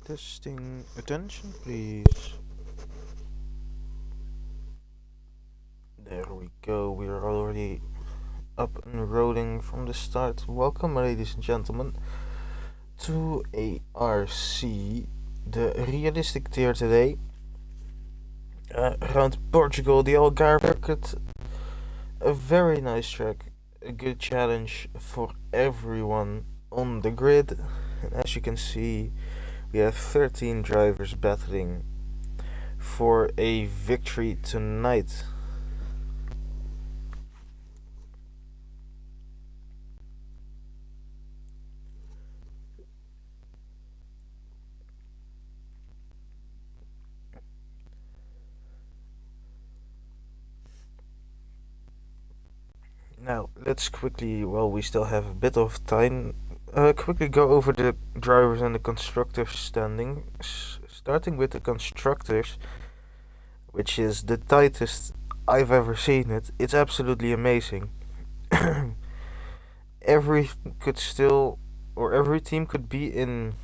Testing. Attention, please. There we go. We are already up and rolling from the start. Welcome, ladies and gentlemen, to ARC, the realistic tier today. Around Portugal, the Algarve circuit. A very nice track. A good challenge for everyone on the grid. And as you can see, we have 13 drivers battling for a victory tonight. Now, let's quickly, while we still have a bit of time, quickly go over the drivers and the constructors standings. Starting with the constructors, which is the tightest I've ever seen it. It's absolutely amazing. Every could still, or every team could be in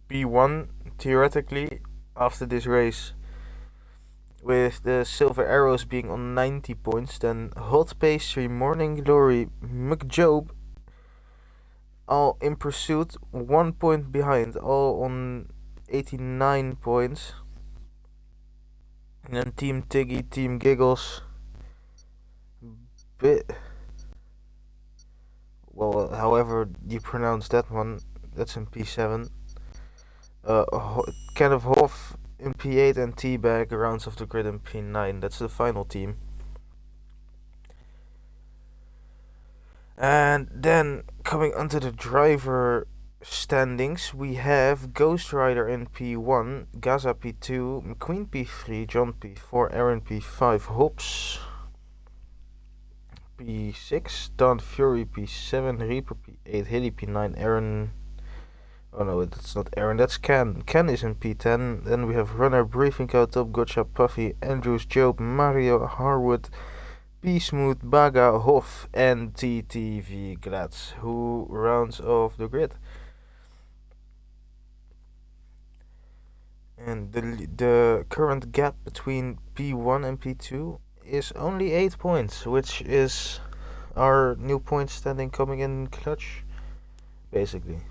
P1 theoretically after this race. With the Silver Arrows being on 90 points, then Hot Pastry, Morning Glory, McJob, all in pursuit, 1 point behind, all on 89 points. And then Team Tiggy, Team Giggles, well, however you pronounce that one, that's in P7. Kenneth Hoff in P8 and Teabag rounds off the grid in P9. That's the final team. And then coming onto the driver standings, we have Ghost Rider in P1, Gaza P2, McQueen P3, John P4, Aaron P5, Hobbs P6, Don Fury P7, Reaper P8, Hilly P9, Aaron. Oh no, that's not Aaron, that's Ken. Ken is in P10. Then we have Runner, Briefing Code, Top, Gotcha, Puffy, Andrews, Job, Mario, Harwood, P-Smooth, Baga, Hoff, and TTV Glatz, who rounds off the grid. And the current gap between P1 and P2 is only 8 points, which is our new point standing coming in clutch, basically.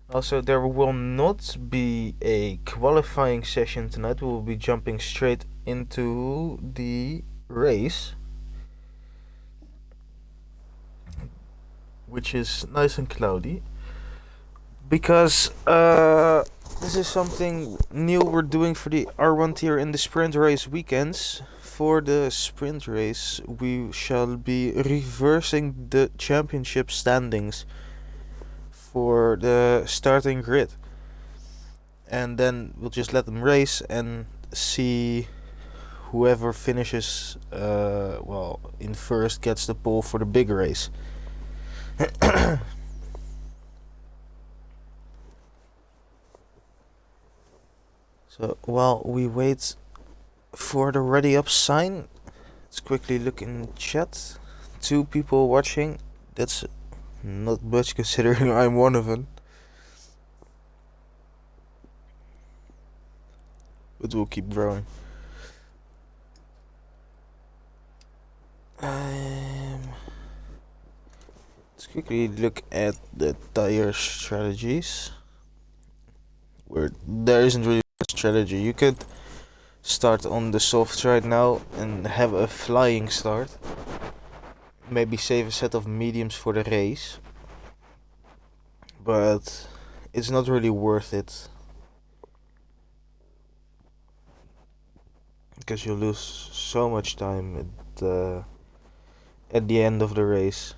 Also, there will not be a qualifying session tonight. We will be jumping straight into the race, which is nice and cloudy, because this is something new we're doing for the R1 tier in the sprint race weekends. For the sprint race, we shall be reversing the championship standings for the starting grid, and then we'll just let them race and see whoever finishes in first gets the pole for the big race. So while we wait for the ready up sign, let's quickly look in chat. 2 people watching. That's not much considering I'm one of them. But we'll keep growing. Let's quickly look at the tire strategies. Where there isn't really a strategy. You could start on the softs right now and have a flying start. Maybe save a set of mediums for the race. But it's not really worth it, because you lose so much time at the end of the race.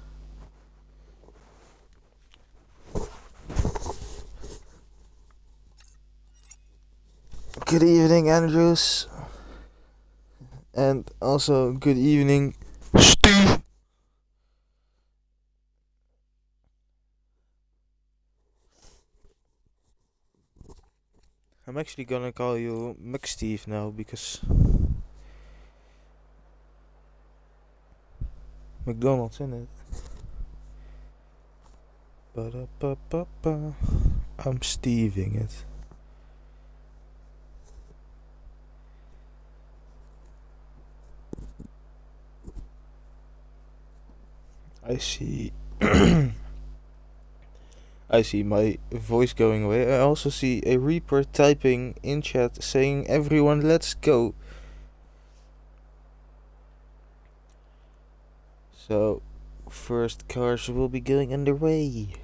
Good evening, Andrews. And also, good evening, Steve. I'm actually gonna call you McSteve now, because McDonald's in it. Ba-da-ba-ba-ba. I'm Steving it. I see. I see my voice going away. I also see a Reaper typing in chat saying, "Everyone, let's go." So, first cars will be going underway.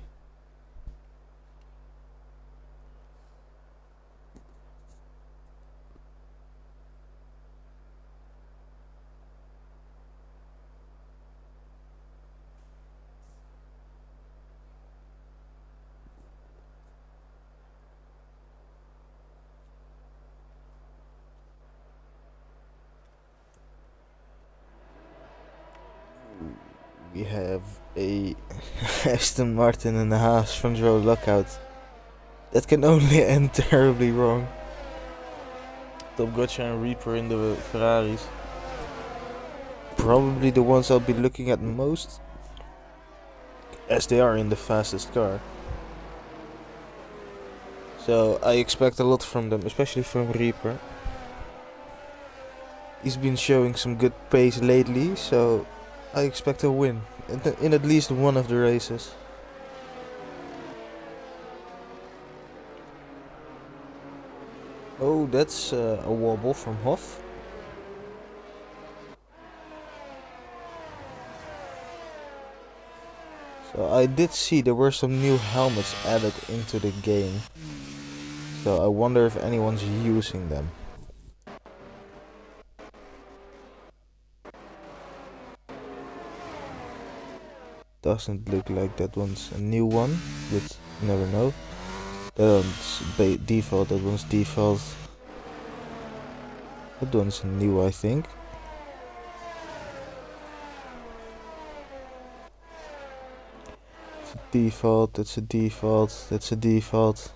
We have a Aston Martin and a Haas front row lockout. That can only end terribly wrong. Top Gotcha and Reaper in the Ferraris. Probably the ones I'll be looking at most, as they are in the fastest car. So I expect a lot from them, especially from Reaper. He's been showing some good pace lately, so I expect a win in at least one of the races. Oh, that's a wobble from Hoff. So I did see there were some new helmets added into the game. So I wonder if anyone's using them. Doesn't look like that one's a new one, but you never know. That one's default, that one's default. That one's new, I think. It's a default, that's a default, that's a default.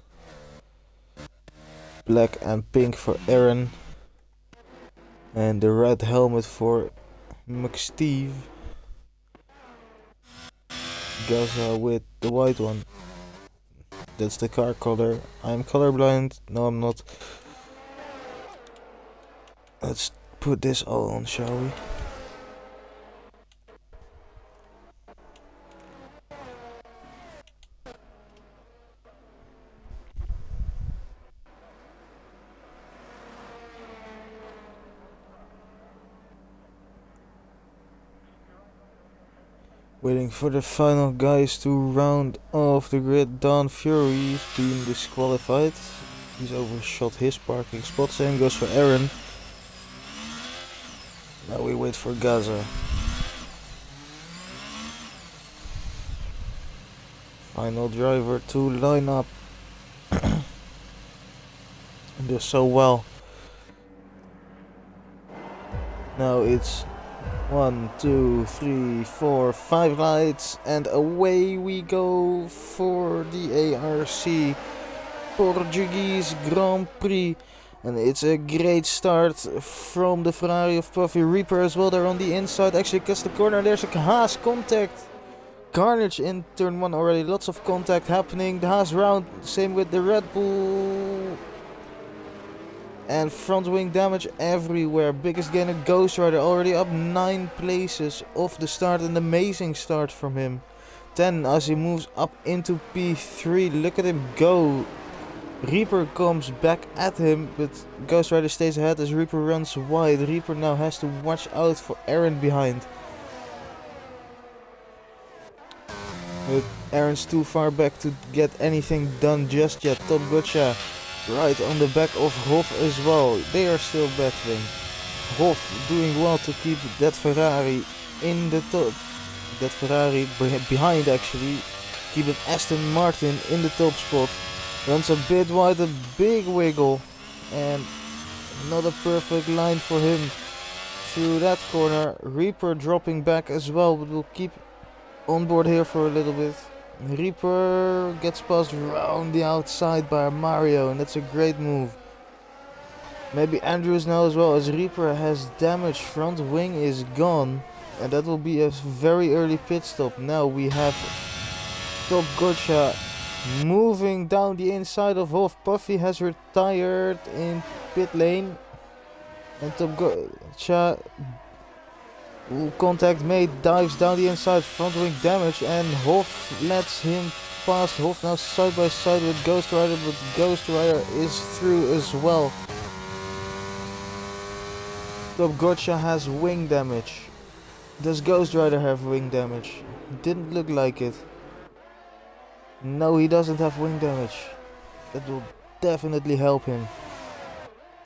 Black and pink for Aaron. And the red helmet for McSteve. Gaza with the white one. That's the car color. I'm colorblind. No, I'm not. Let's put this all on, shall we? Waiting for the final guys to round off the grid. Don Fury's been disqualified. He's overshot his parking spot. Same goes for Aaron. Now we wait for Gaza. Final driver to line up. And does so well. Now it's 1, 2, 3, 4, 5 lights, and away we go for the ARC Portuguese Grand Prix. And it's a great start from the Ferrari of Puffy. Reaper as well, they're on the inside, actually cuts the corner. There's a Haas contact. Carnage in turn 1 already, lots of contact happening. The Haas round, same with the Red Bull. And front wing damage everywhere. Biggest gainer Ghost Rider already up 9 places off the start. An amazing start from him. 10 as he moves up into P3. Look at him go. Reaper comes back at him, but Ghost Rider stays ahead as Reaper runs wide. Reaper now has to watch out for Aaron behind. But Aaron's too far back to get anything done just yet. Top Gotcha right on the back of Hoff as well. They are still battling. Hoff doing well to keep that Ferrari in the top. That Ferrari behind actually. Keep it Aston Martin in the top spot. Runs a bit wide, a big wiggle. And not a perfect line for him through that corner. Reaper dropping back as well, but we'll keep on board here for a little bit. Reaper gets passed round the outside by Mario, and that's a great move. Maybe Andrews now as well, as Reaper has damage. Front wing is gone, and that will be a very early pit stop. Now we have Top Gotcha moving down the inside of Hoff. Puffy has retired in pit lane. And Top Gotcha, contact made, dives down the inside, front wing damage, and Hoff lets him past. Hoff now side by side with Ghost Rider, but Ghost Rider is through as well. Top Gotcha has wing damage. Does Ghost Rider have wing damage? Didn't look like it. No, he doesn't have wing damage. That will definitely help him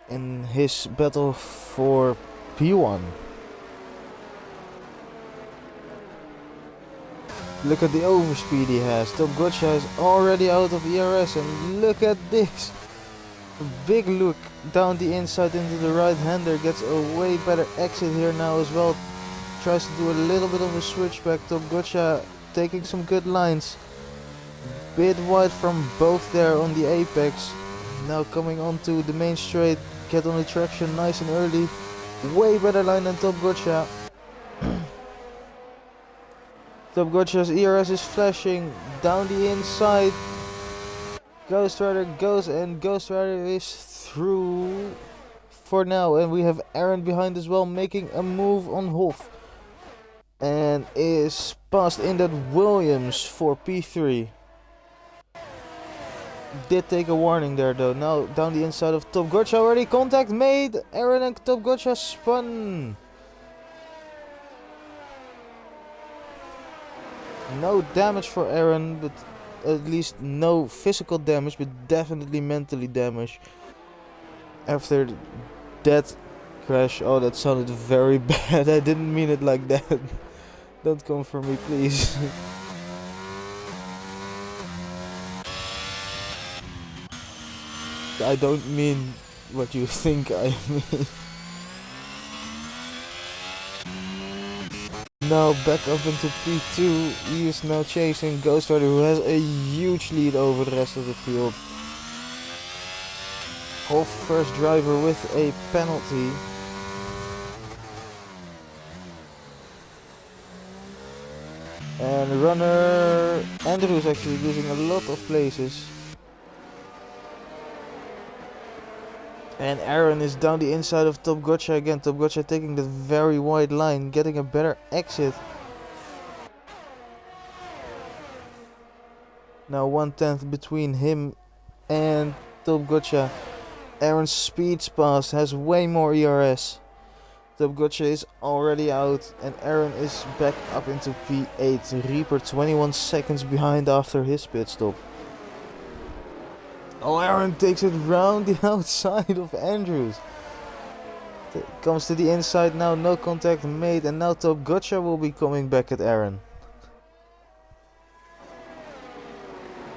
in his battle for P1. Look at the overspeed he has. Top Gotcha is already out of ERS, and look at this. A big look down the inside into the right hander, gets a way better exit here now as well. Tries to do a little bit of a switchback. Top Gotcha taking some good lines. Bit wide from both there on the apex. Now coming onto the main straight, get on the traction nice and early. Way better line than Top Gotcha. Top Gotcha's ERS is flashing down the inside. Ghost Rider goes, and Ghost Rider is through for now. And we have Aaron behind as well, making a move on Hoff. And is passed in that Williams for P3. Did take a warning there though. Now down the inside of Top Gotcha already. Contact made. Aaron and Top Gotcha spun. No damage for Aaron, but at least no physical damage, but definitely mentally damage. After that crash. Oh, that sounded very bad. I didn't mean it like that. Don't come for me, please. I don't mean what you think I mean. Now back up into P2. He is now chasing Ghost Rider, who has a huge lead over the rest of the field. Hoff first driver with a penalty. And runner Andrew is actually losing a lot of places. And Aaron is down the inside of Top Gotcha again. Top Gotcha taking that very wide line, getting a better exit. Now 1/10 between him and Top Gotcha. Aaron's speed pass has way more ERS. Top Gotcha is already out, and Aaron is back up into P8. Reaper 21 seconds behind after his pit stop. Oh, Aaron takes it round the outside of Andrews. Comes to the inside now, no contact made, and now Top Gotcha will be coming back at Aaron.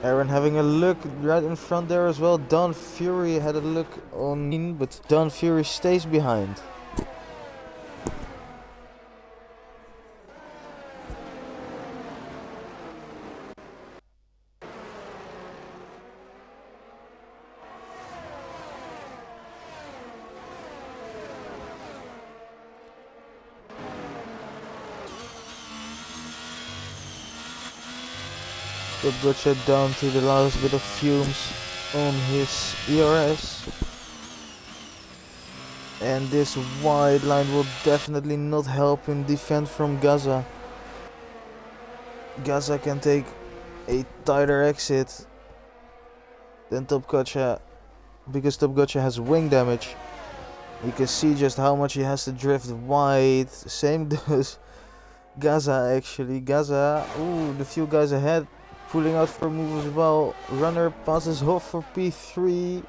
Aaron having a look right in front there as well. Don Fury had a look on, but Don Fury stays behind. Top Gotcha down to the last bit of fumes on his ERS. And this wide line will definitely not help him defend from Gaza. Gaza can take a tighter exit than Top Gotcha, because Top Gotcha has wing damage. You can see just how much he has to drift wide. Same does Gaza actually. Gaza, ooh, the few guys ahead pulling out for a move as well. Runner passes Hoff for P3.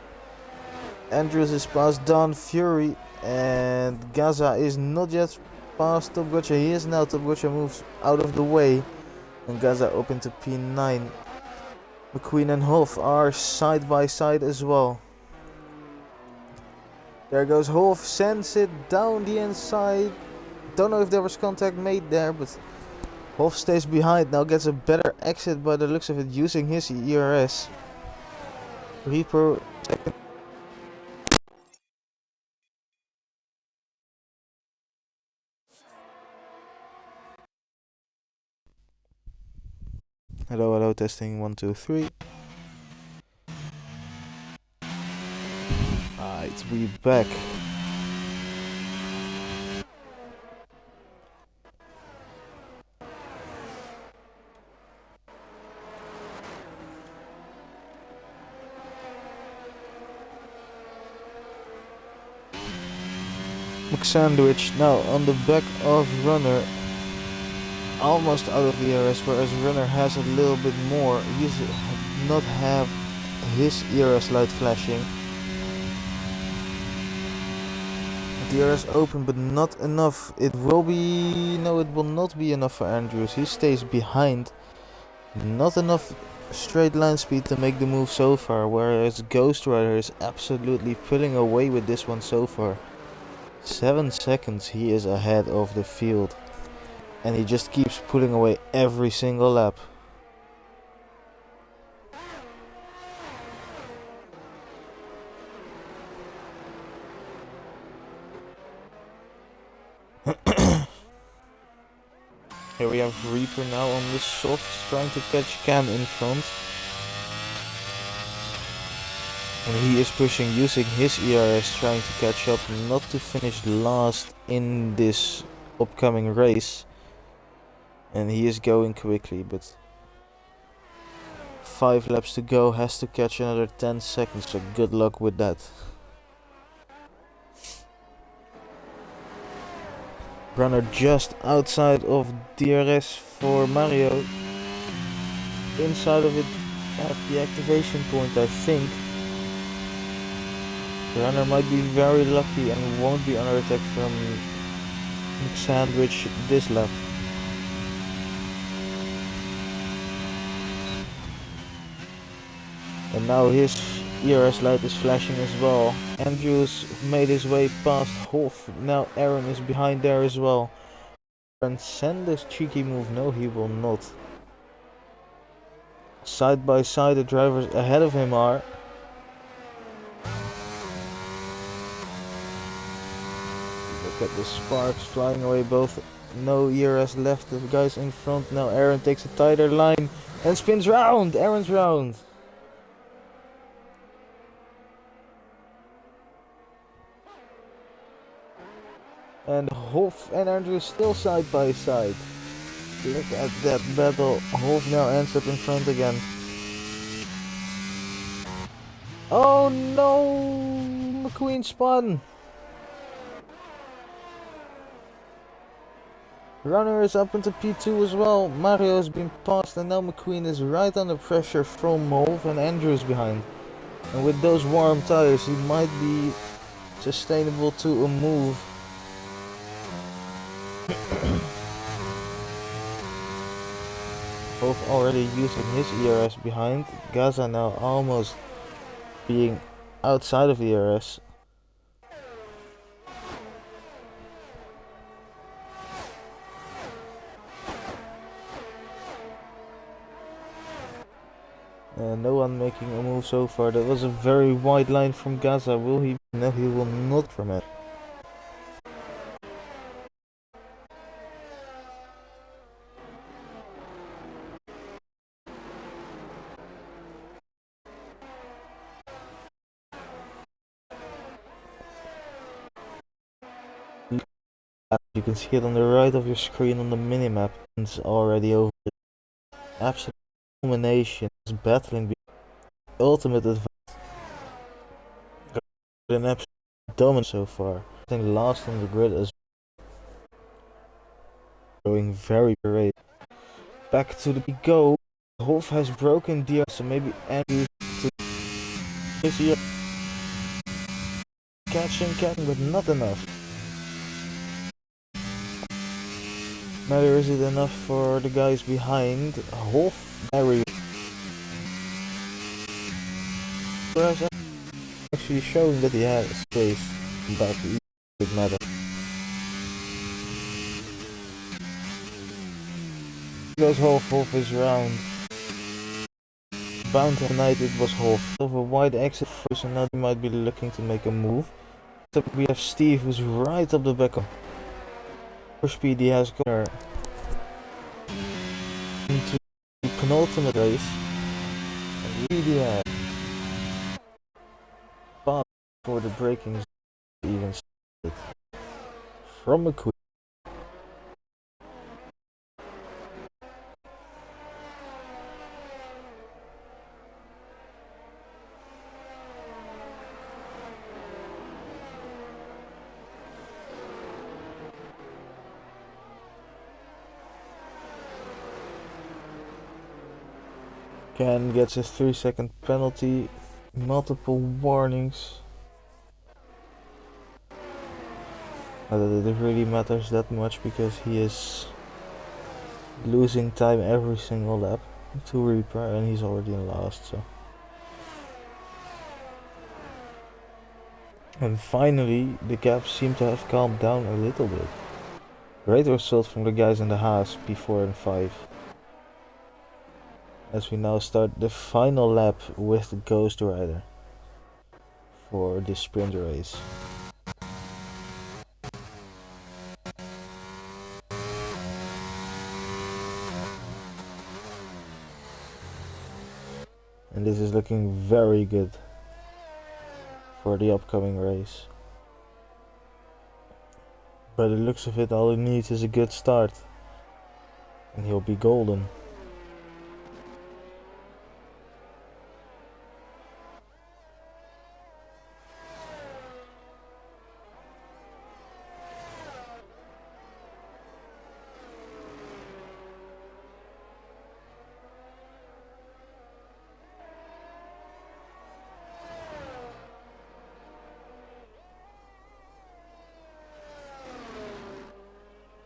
Andrews is past Don Fury, and Gaza is not yet past Top Gotcha. He is now. Top Gotcha moves out of the way, and Gaza up into P9. McQueen and Hoff are side by side as well. There goes Hoff, sends it down the inside. Don't know if there was contact made there, but Hoff stays behind, now gets a better exit by the looks of it, using his ERS. Reaper second. Hello, hello, testing 1, 2, 3. Alright, we back. McSandwich now on the back of Runner, almost out of the ERS, whereas Runner has a little bit more. He does not have his ERS light flashing. The ERS open, but not enough. It will not be enough for Andrews. He stays behind. Not enough straight line speed to make the move so far, whereas Ghost Rider is absolutely pulling away with this one so far. 7 seconds he is ahead of the field, and he just keeps pulling away every single lap. Here we have Reaper now on the softs trying to catch Cam in front. And he is pushing using his ERS, trying to catch up, not to finish last in this upcoming race. And he is going quickly, but 5 laps to go, has to catch another 10 seconds, so good luck with that. Runner just outside of DRS for Mario. Inside of it at the activation point, I think. Runner might be very lucky and won't be under attack from Sandwich this lap. And now his ERS light is flashing as well. Andrews made his way past Hoff. Now Aaron is behind there as well. And send this cheeky move. No, he will not. Side by side, the drivers ahead of him are. Look at the sparks flying away both. No ERS left. The guys in front. Now Aaron takes a tighter line and spins round. Aaron's round. And Hoff and Andrew still side by side. Look at that battle. Hoff now ends up in front again. Oh no! McQueen spun! Runner is up into P2 as well. Mario has been passed and now McQueen is right under pressure from Hoff and Andrews behind. And with those warm tires he might be sustainable to a move. Both already using his ERS behind. Gaza now almost being outside of ERS. No one making a move so far. That was a very wide line from Gaza. Will he? No, he will not from it. You can see it on the right of your screen on the minimap. It's already over. Absolute domination is battling the ultimate advantage. An absolute dominance so far. I think last on the grid is going very great. Back to the go. Hoff has broken DRS, so maybe Andrew to this year. Catching, but not enough. Neither is it enough for the guys behind. Hoff, very actually showing that he had space, but it didn't matter. Goes Hoff is round. Bound tonight it was Hoff. Of a wide exit first, and now he might be looking to make a move. So we have Steve who's right up the back of. For speed he has got to penultimate race. And really had fun for the braking zone even started. From McQueen. Ken gets a 3-second penalty, multiple warnings. Not that it really matters that much because he is losing time every single lap to repair and he's already in last, so. And finally, the gaps seem to have calmed down a little bit. Great result from the guys in the Haas P4 and 5. As we now start the final lap with Ghost Rider for this sprint race. And this is looking very good for the upcoming race. By the looks of it, all he needs is a good start and he'll be golden.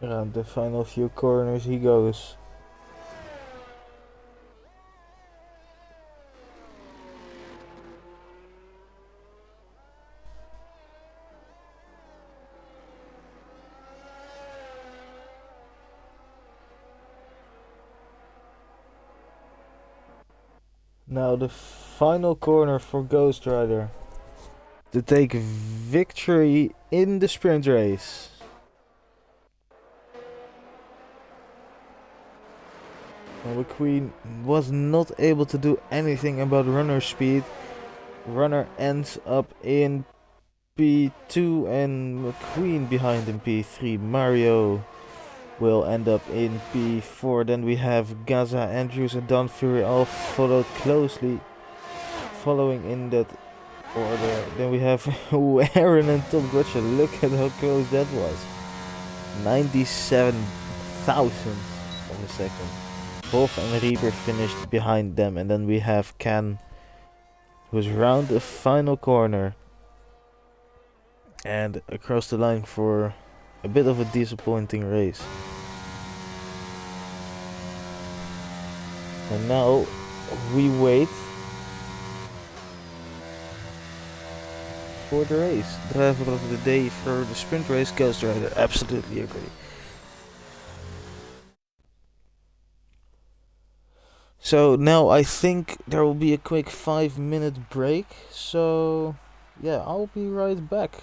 Around the final few corners he goes. Now the final corner for Ghost Rider to take victory in the sprint race. Well, McQueen was not able to do anything about runner speed. Runner ends up in P2 and McQueen behind in P3. Mario will end up in P4. Then we have Gaza, Andrews and Don Fury all followed closely, following in that order. Then we have Aaron and Tom Gotcha. Look at how close that was. 97 thousandths of a second. Wolf and Reaper finished behind them, and then we have Can, who's round the final corner and across the line for a bit of a disappointing race. And now we wait for the race. Driver of the day for the sprint race, Ghost Rider. Absolutely agree. So now I think there will be a quick 5-minute break. So yeah, I'll be right back.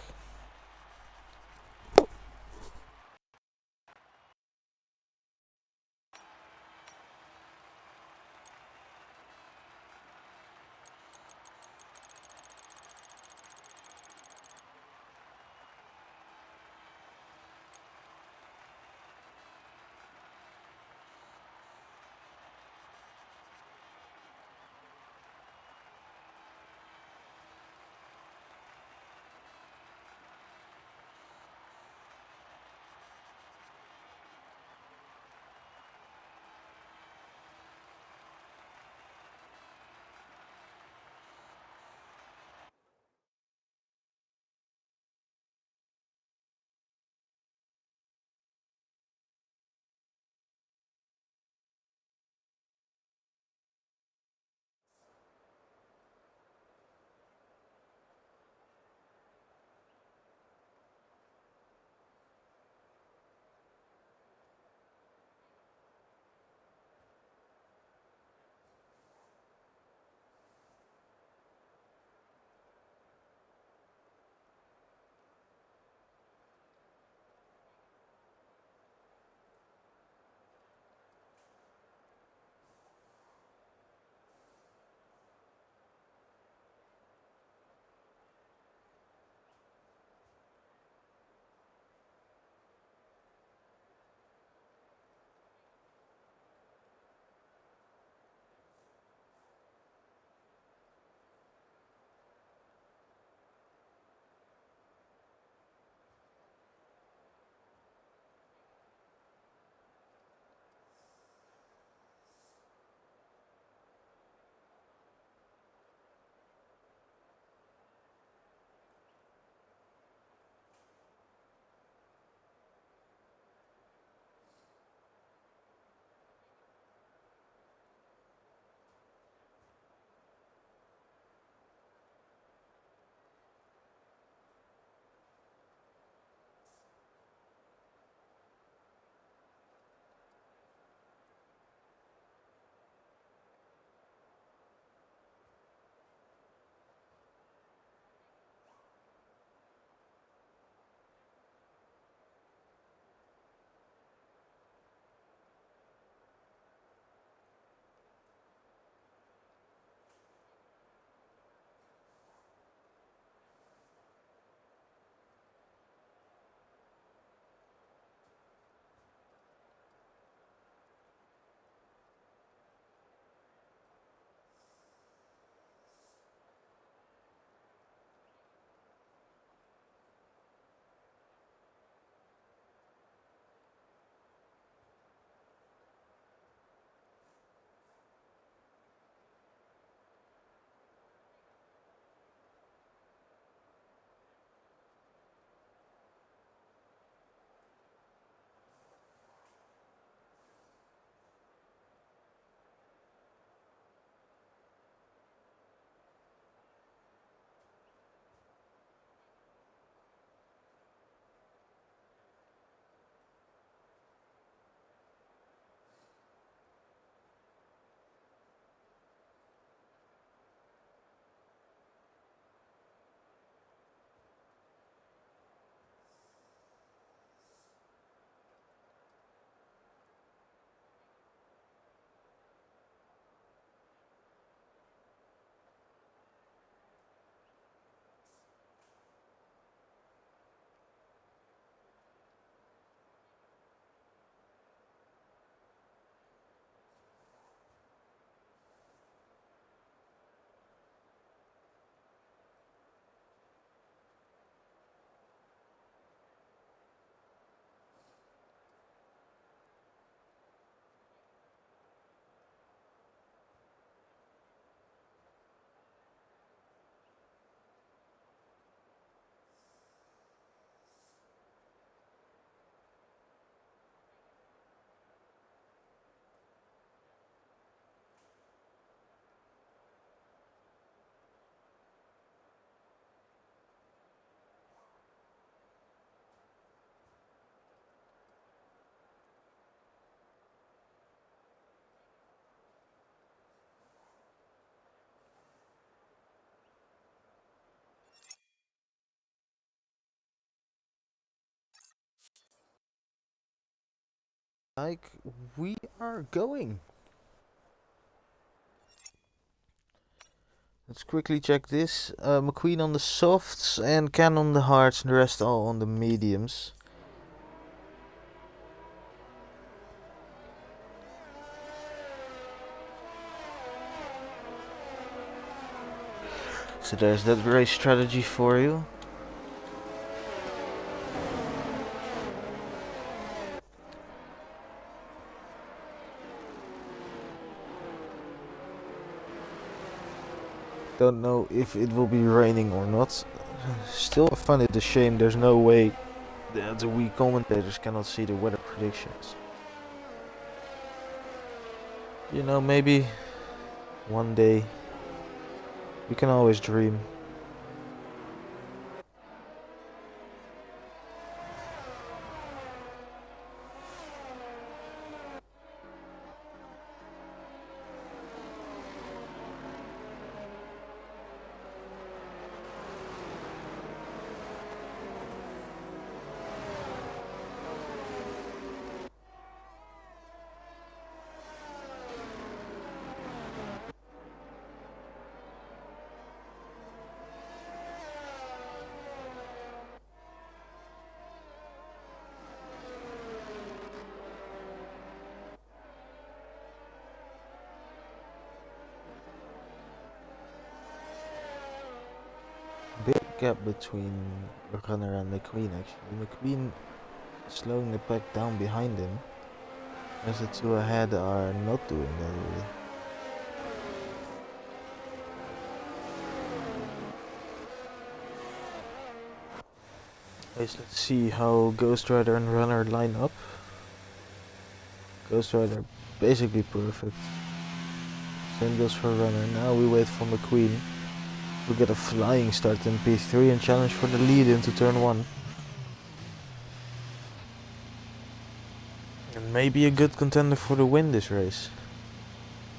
like we are going. Let's quickly check this. McQueen on the softs and Ken on the hards and the rest all on the mediums. So there's that race strategy for you. Don't know if it will be raining or not. Still, I find it a shame there's no way that we commentators cannot see the weather predictions. You know, maybe one day we can always dream. Big gap between Runner and McQueen actually. McQueen slowing the pack down behind him, as the two ahead are not doing that really. Let's see how Ghost Rider and Runner line up. Ghost Rider basically perfect. Same goes for Runner. Now we wait for McQueen. We get a flying start in P3 and challenge for the lead into turn 1. And maybe a good contender for the win this race.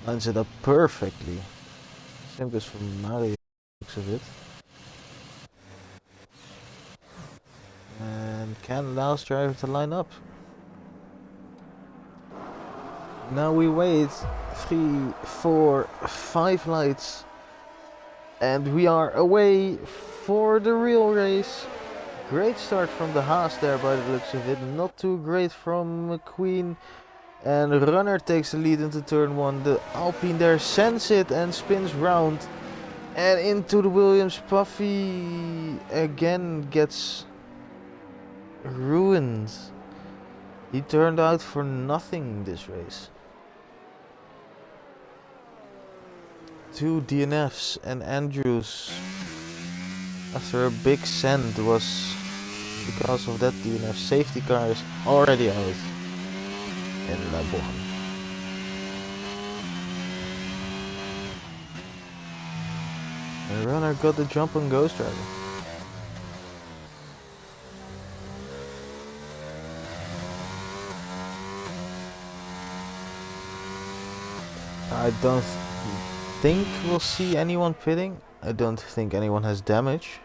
Lines it up perfectly. Same goes for Mario, looks of it. And Ken allows driver to line up. Now we wait 3, 4, 5 lights. And we are away for the real race. Great start from the Haas there by the looks of it. Not too great from McQueen. And Runner takes the lead into turn 1. The Alpine there sends it and spins round. And into the Williams. Puffy again gets ruined. He turned out for nothing this race. 2 DNFs and Andrews after a big send was because of that DNF. Safety car is already out in lap 1. The Runner got the jump on Ghost Rider. I don't think we'll see anyone pitting. I don't think anyone has damage.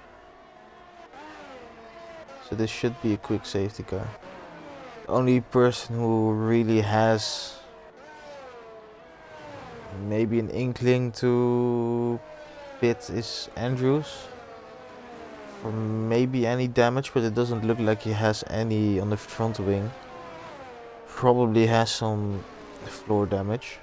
So this should be a quick safety car. The only person who really has maybe an inkling to pit is Andrews. For maybe any damage, but it doesn't look like he has any on the front wing. Probably has some floor damage.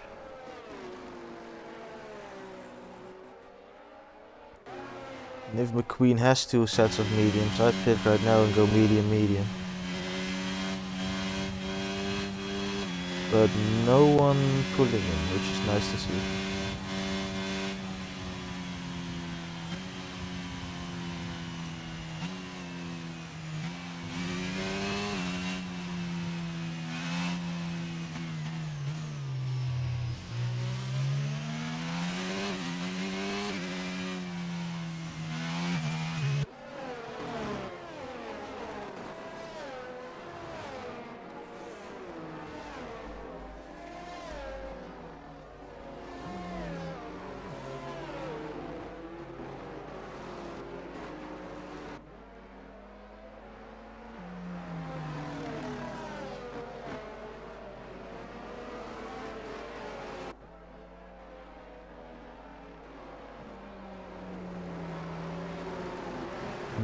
And if McQueen has 2 sets of mediums, I'd pit right now and go medium. But no one pulling him, which is nice to see.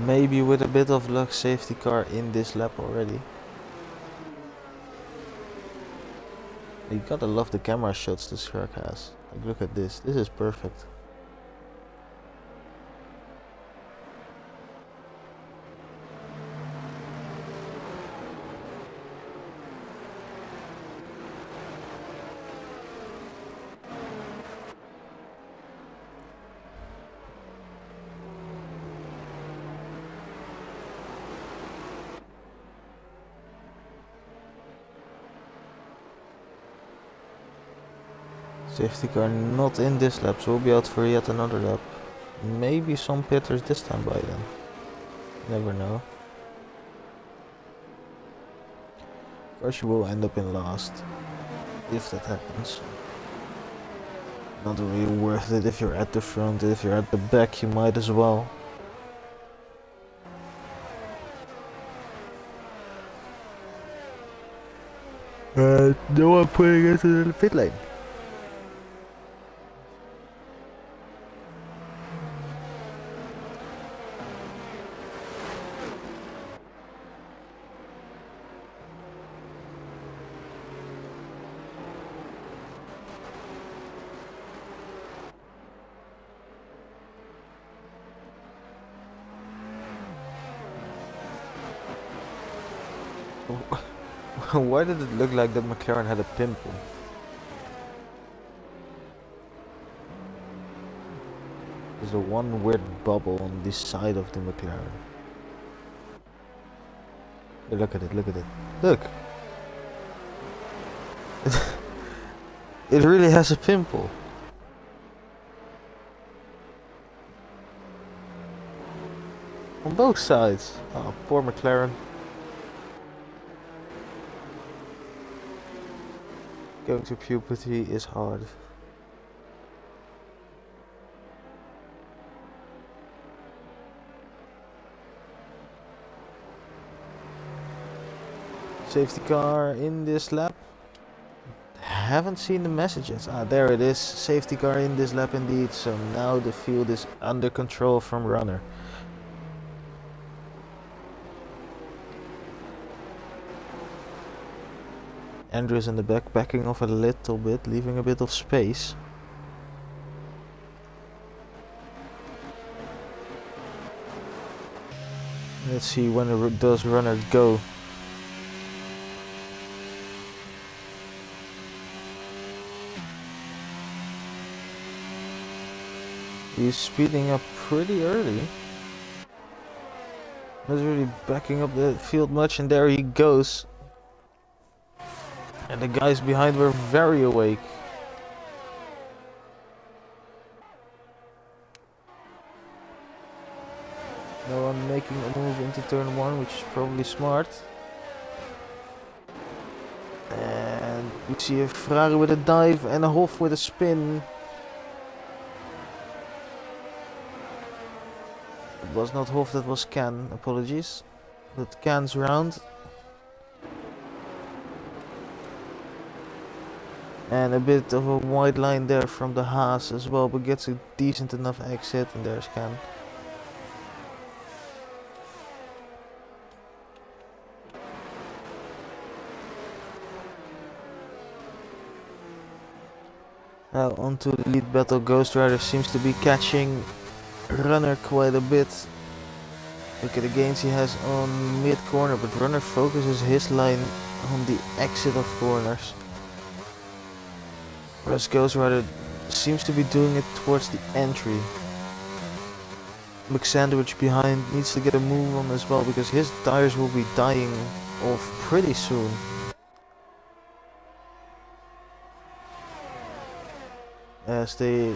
Maybe with a bit of luck, safety car in this lap already. You gotta love the camera shots this truck has. Like, look at this. This is perfect. Safety car not in this lap, so we'll be out for yet another lap. Maybe some pitters this time by then. Never know. Of course you will end up in last, if that happens. Not really worth it if you're at the front. If you're at the back, you might as well. No one putting it into the pit lane. Why did it look like that McLaren had a pimple? There's a one weird bubble on the side of the McLaren. Hey, look at it, look at it. Look! It really has a pimple. On both sides. Oh, poor McLaren. Going to puberty is hard. Safety car in this lap. Haven't seen the messages. Ah, there it is. Safety car in this lap indeed. So now the field is under control from runner. Andrews in the back, backing off a little bit, leaving a bit of space. Let's see when does runner go. He's speeding up pretty early. Not really backing up the field much, and there he goes. And the guys behind were very awake. No one making a move into turn 1, which is probably smart. And we see a Ferrari with a dive and a Hoff with a spin. It was not Hoff, that was Can, apologies. But Can's round. And a bit of a wide line there from the Haas as well, but gets a decent enough exit, and there's Can. Now onto the lead battle. Ghost Rider seems to be catching runner quite a bit. Look at the gains he has on mid corner, but runner focuses his line on the exit of corners. Whereas Ghost Rider seems to be doing it towards the entry. McSandwich behind needs to get a move on as well, because his tires will be dying off pretty soon. As the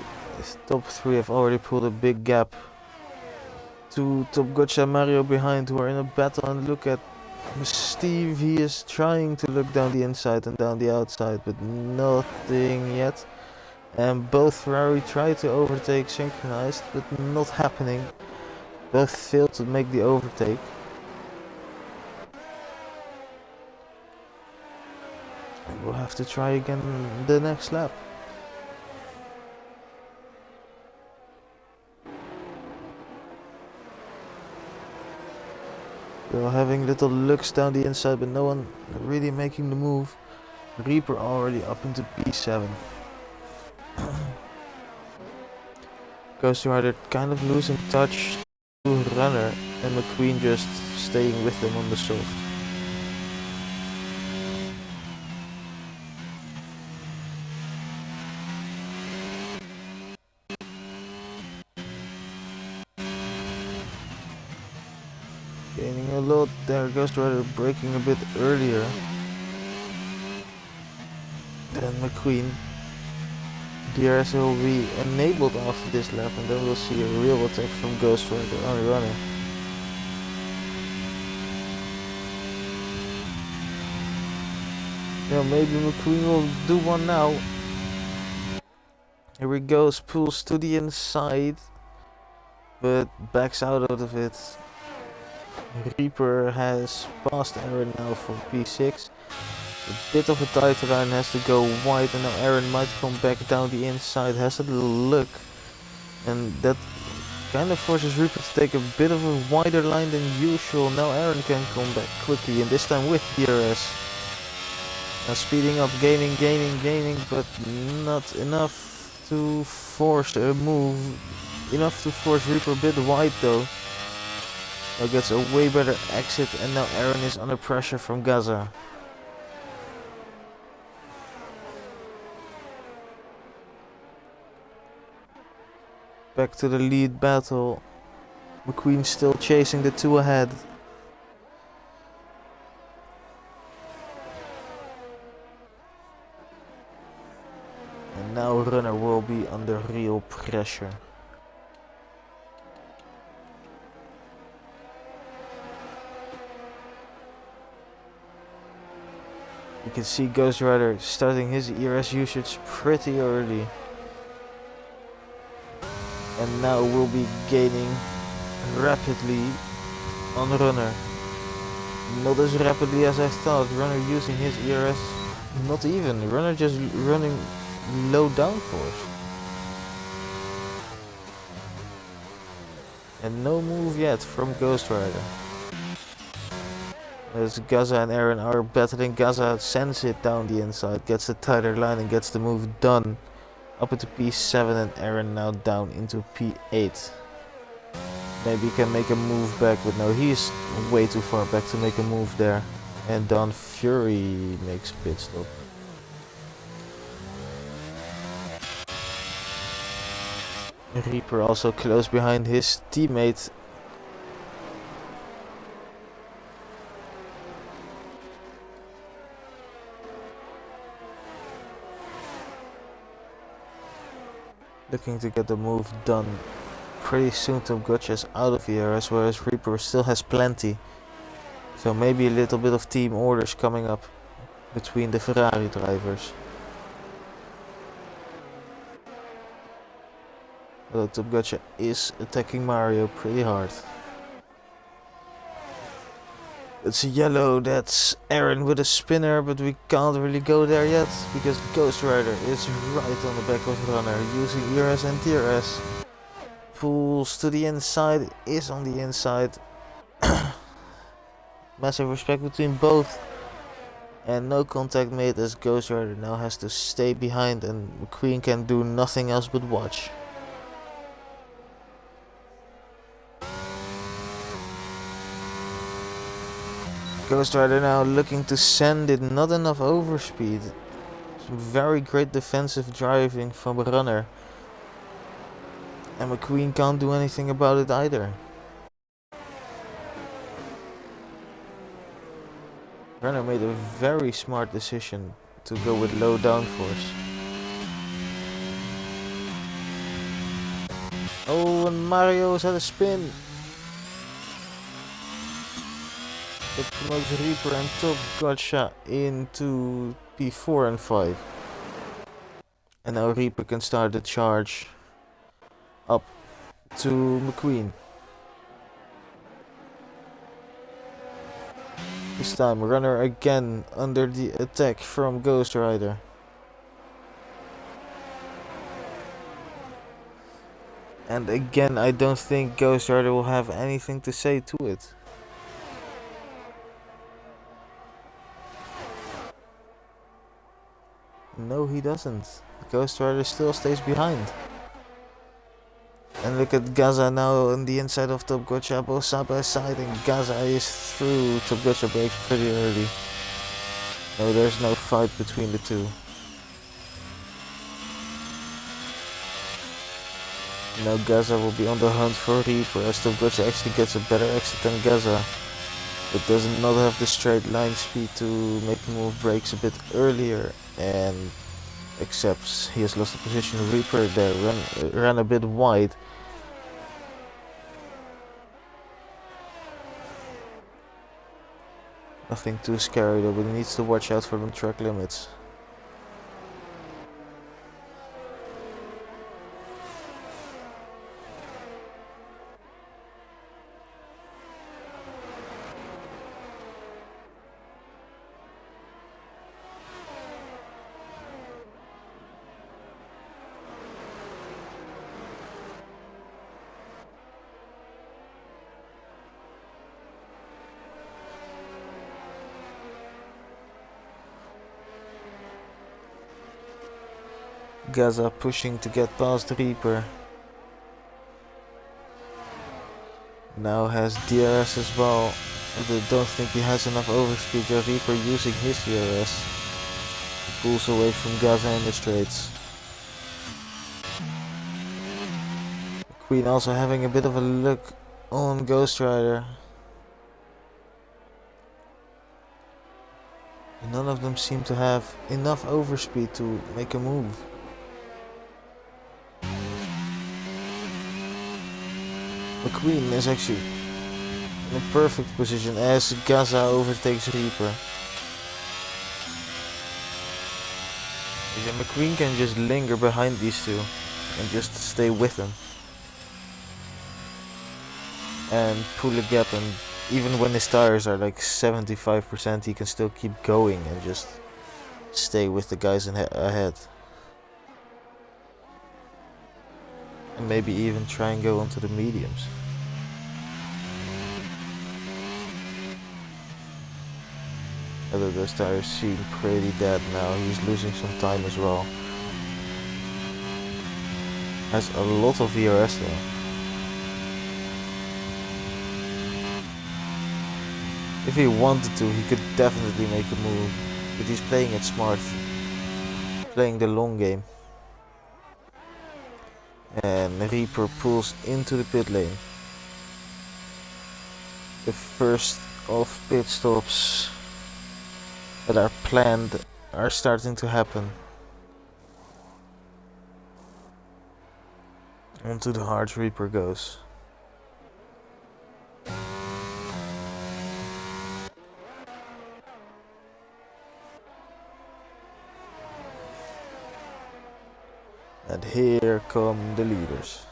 top 3 have already pulled a big gap to Top Gotcha and Mario behind, who are in a battle. And look at Steve, he is trying to look down the inside and down the outside, but nothing yet. And both Ferrari try to overtake synchronized, but not happening. Both failed to make the overtake. And we'll have to try again the next lap. Still having little looks down the inside, but no one really making the move. Reaper already up into P7. Ghost Rider kind of losing touch to Runner, and McQueen just staying with them on the soft. Gaining a lot there, Ghost Rider breaking a bit earlier than McQueen. DRS will be enabled after this lap, and then we'll see a real attack from Ghost Rider on Runner. Yeah, maybe McQueen will do one now. Here he goes, pulls to the inside, but backs out of it. Reaper has passed Aaron now for P6. A bit of a tighter line, has to go wide, and now Aaron might come back down the inside, has a little look, and that kind of forces Reaper to take a bit of a wider line than usual. Now Aaron can come back quickly, and this time with DRS. Now speeding up, gaining, but not enough to force a move. Enough to force Reaper a bit wide though. Now gets a way better exit, and now Aaron is under pressure from Gaza. Back to the lead battle. McQueen still chasing the two ahead. And now Runner will be under real pressure. You can see Ghost Rider starting his ERS usage pretty early. And now will be gaining rapidly on Runner. Not as rapidly as I thought. Runner using his ERS, not even. Runner just running low downforce. And no move yet from Ghost Rider. As Gaza and Aaron are battling, Gaza sends it down the inside, gets a tighter line and gets the move done. Up into P7, and Aaron now down into P8. Maybe he can make a move back, but no, he's way too far back to make a move there. And Don Fury makes pit stop. Reaper also close behind his teammate. Looking to get the move done pretty soon to Gutches out of ERS, whereas Reaper still has plenty. So maybe a little bit of team orders coming up between the Ferrari drivers. Although Top Gutcha is attacking Mario pretty hard. It's a yellow, that's Aaron with a spinner, but we can't really go there yet because Ghost Rider is right on the back of Runner using ERS and DRS. Pulls to the inside, is on the inside. Massive respect between both. And no contact made as Ghost Rider now has to stay behind, and McQueen can do nothing else but watch. Ghost Rider now looking to send it, not enough overspeed. Some very great defensive driving from Runner. And McQueen can't do anything about it either. Runner made a very smart decision to go with low downforce. Oh, and Mario's had a spin. That promotes Reaper and Top Gotcha into P4 and 5. And now Reaper can start the charge up to McQueen. This time Runner again under the attack from Ghost Rider. And again, I don't think Ghost Rider will have anything to say to it. he doesn't. Ghost Rider still stays behind. And look at Gaza now on the inside of Top Gotcha, both side by side, and Gaza is through. Top Gotcha breaks pretty early. No, there's no fight between the two. Now Gaza will be on the hunt for Reaper, as Top Gotcha actually gets a better exit than Gaza, but does not have the straight line speed to make the move, breaks a bit earlier, and accepts he has lost the position. Reaper there ran a bit wide. Nothing too scary though, but he needs to watch out for them track limits. Gaza pushing to get past Reaper. Now has DRS as well. I don't think he has enough overspeed. Reaper using his DRS. He pulls away from Gaza in the straights. Queen also having a bit of a look on Ghost Rider. None of them seem to have enough overspeed to make a move. McQueen is actually in a perfect position as Gaza overtakes Reaper. McQueen can just linger behind these two and just stay with them and pull a gap, and even when his tires are like 75%, he can still keep going and just stay with the guys ahead. And maybe even try and go onto the mediums. Although those tires seem pretty dead now, he's losing some time as well. Has a lot of ERS though. If he wanted to, he could definitely make a move, but he's playing it smart, playing the long game. And Reaper pulls into the pit lane. The first of pit stops that are planned are starting to happen. Onto the hard Reaper goes. And here come the leaders.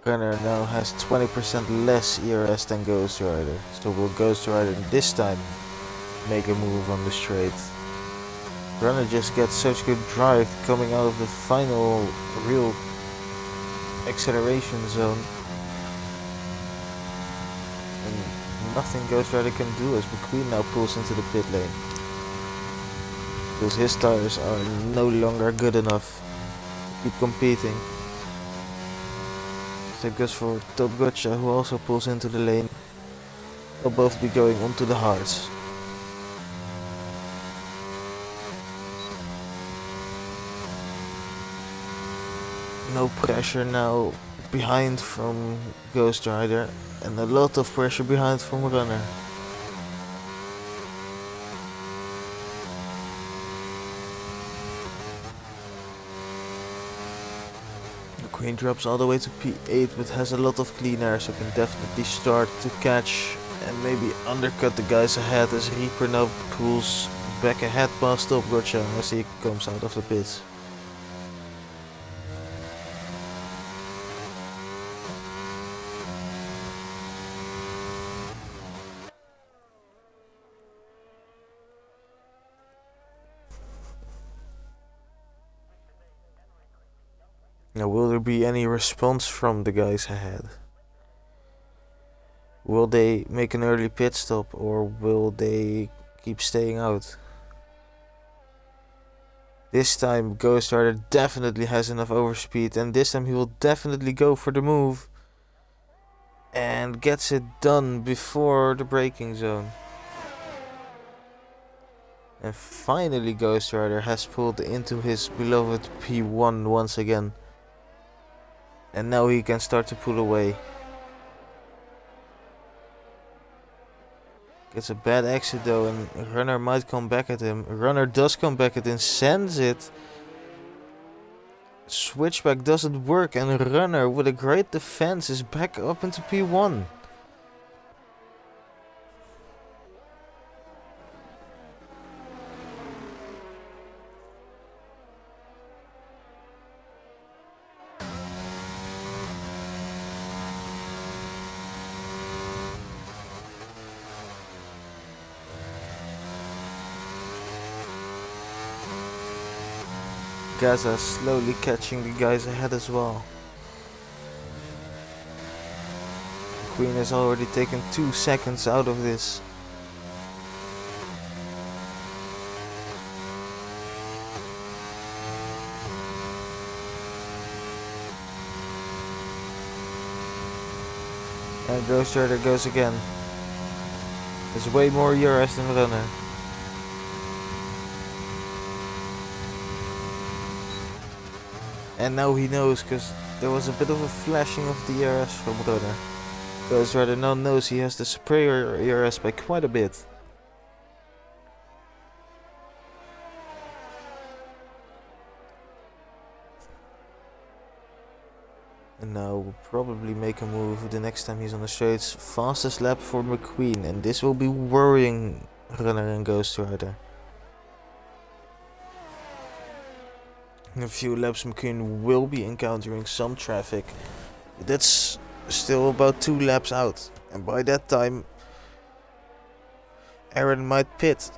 Gunner now has 20% less ERS than Ghost Rider, so will Ghost Rider this time make a move on the straight? Runner just gets such good drive coming out of the final real acceleration zone, and nothing Ghost Rider can do as McQueen now pulls into the pit lane, because his tires are no longer good enough to keep competing. So it goes for Top Gotcha, who also pulls into the lane. They'll both be going onto the hards. No pressure now behind from Ghost Rider, and a lot of pressure behind from Runner. Queen drops all the way to P8, but has a lot of clean air, so can definitely start to catch and maybe undercut the guys ahead as Reaper now pulls back ahead past Top Gotcha as he comes out of the pits. Now, will there be any response from the guys ahead? Will they make an early pit stop or will they keep staying out? This time Ghost Rider definitely has enough overspeed, and this time he will definitely go for the move and gets it done before the braking zone. And finally Ghost Rider has pulled into his beloved P1 once again. And now he can start to pull away. Gets a bad exit though, and Runner might come back at him. Runner does come back at him, sends it. Switchback doesn't work, and Runner with a great defense is back up into P1. Gaza slowly catching the guys ahead as well. Queen has already taken 2 seconds out of this. And Ghost Rider goes again. There's way more ERS than Runner. And now he knows, because there was a bit of a flashing of the ERS from Runner. Ghost Rider now knows he has the superior ERS by quite a bit. And now will probably make a move the next time he's on the straights. Fastest lap for McQueen, and this will be worrying Runner and Ghost Rider. In a few laps McQueen will be encountering some traffic. But that's still about 2 laps out. And by that time Aaron might pit.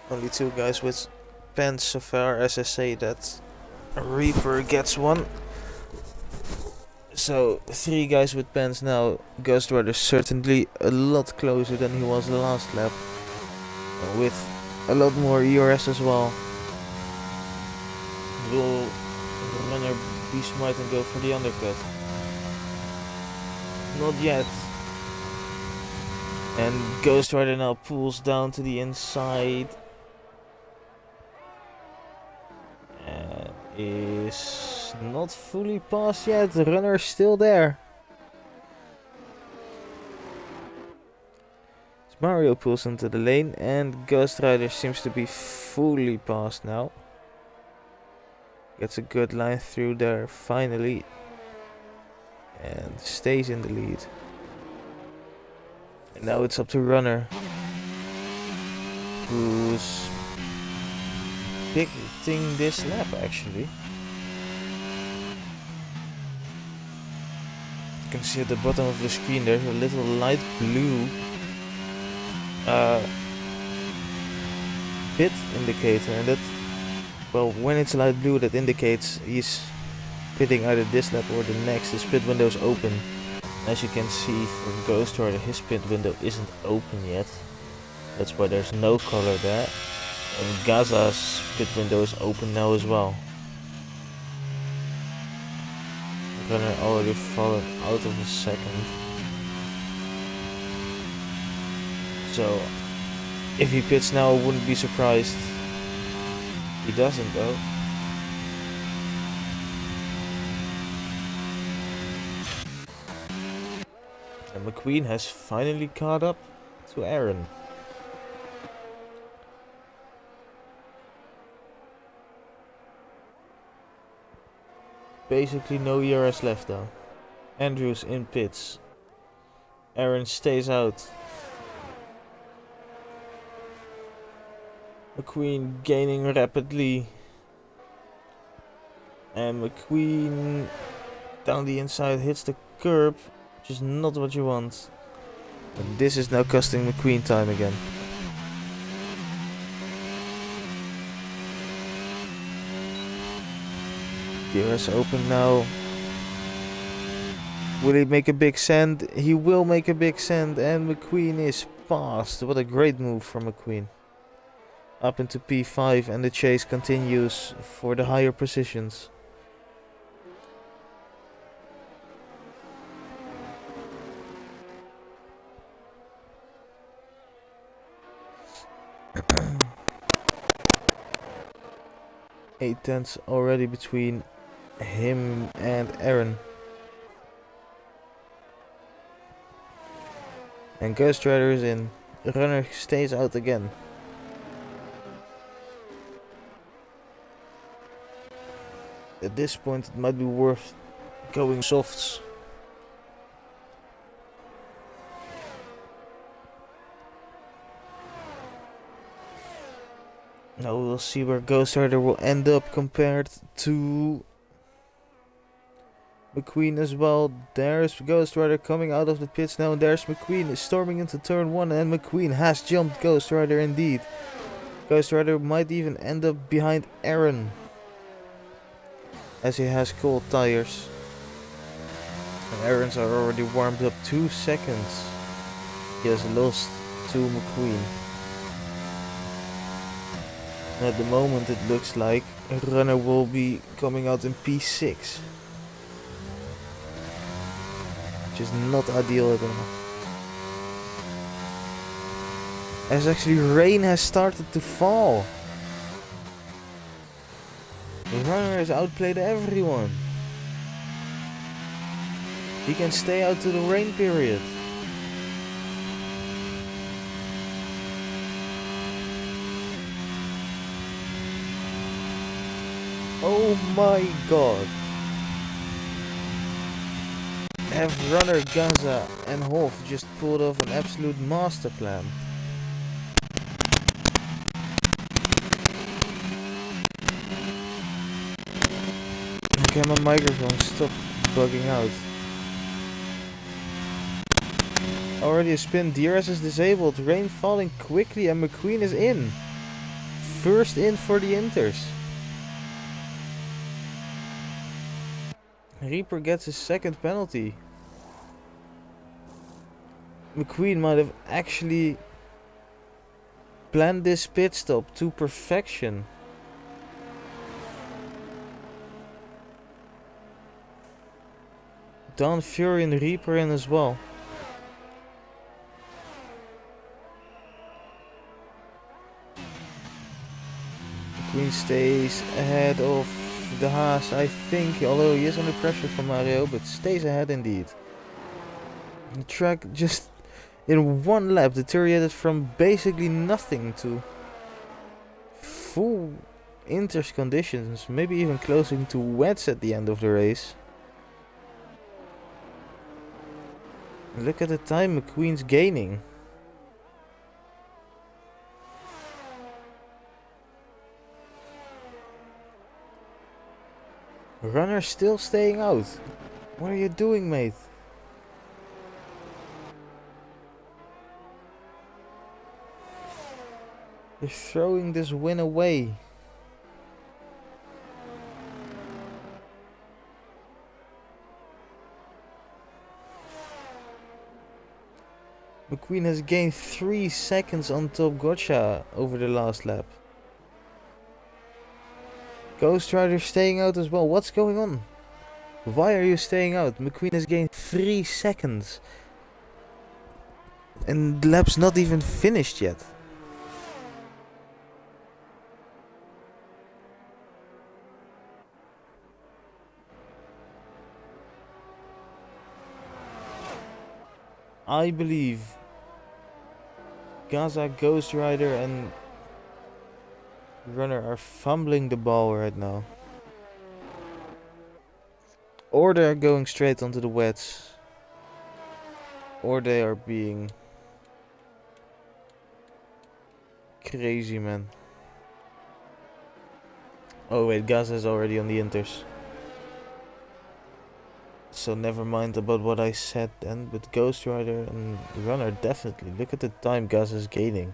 Only 2 guys with pens so far, as I say that Reaper gets one. So 3 guys with pens now. Ghost Rider certainly a lot closer than he was the last lap. With a lot more ERS as well. Will Runner be smart and go for the undercut? Not yet. And Ghost Rider now pulls down to the inside. Is not fully past yet. The Runner is still there. Mario pulls into the lane and Ghost Rider seems to be fully past now. Gets a good line through there finally. And stays in the lead. And now it's up to Runner, who's picking this lap actually. You can see at the bottom of the screen there's a little light blue pit indicator, and that, well, when it's light blue, that indicates he's pitting either this lap or the next. His pit window is open. As you can see for Ghost Rider, his pit window isn't open yet. That's why there's no color there. And Gaza's pit window is open now as well. Runner already fallen out of a second. So if he pits now, I wouldn't be surprised. He doesn't though. And McQueen has finally caught up to Aaron. Basically no ERS left though. Andrews in pits. Aaron stays out. McQueen gaining rapidly. And McQueen down the inside hits the curb, which is not what you want. And this is now costing McQueen time again. DRS open now. Will he make a big send? He will make a big send, and McQueen is passed. What a great move from McQueen. Up into P5, and the chase continues for the higher positions. Eight tenths already between him and Aaron. And Ghost Rider is in. The runner stays out again. At this point it might be worth going softs. Now we'll see where Ghost Rider will end up compared to McQueen as well. There's Ghost Rider coming out of the pits now, and there's McQueen storming into turn 1, and McQueen has jumped Ghost Rider indeed. Ghost Rider might even end up behind Aaron, as he has cold tires. And Aaron's are already warmed up 2 seconds. He has lost to McQueen. At the moment it looks like a runner will be coming out in P6. Which is not ideal at all. As actually rain has started to fall. The runner has outplayed everyone. He can stay out to the rain period. Oh my god. Have runner Gaza and Hoff just pulled off an absolute master plan. Okay, my microphone, stop bugging out. Already a spin, DRS is disabled, rain falling quickly, and McQueen is in. First in for the Inters. Reaper gets his second penalty. McQueen might have actually planned this pit stop to perfection. Don Fury and Reaper in as well. McQueen stays ahead of the Haas, I think, although he is under pressure from Mario, but stays ahead indeed. The track just in one lap deteriorated from basically nothing to full Inters conditions, maybe even closing to wets at the end of the race. Look at the time McQueen's gaining. Runner still staying out. What are you doing, mate? You're throwing this win away. McQueen has gained 3 seconds on Top Gotcha over the last lap. Ghost Rider staying out as well. What's going on? Why are you staying out? McQueen has gained 3 seconds. And the lap's not even finished yet. I believe Gaza, Ghost Rider and Runner are fumbling the ball right now. Or they're going straight onto the wets. Or they are being crazy, man. Oh wait, Gaza is already on the Inters. So never mind about what I said then, but Ghost Rider and Runner definitely. Look at the time Gaz is gaining.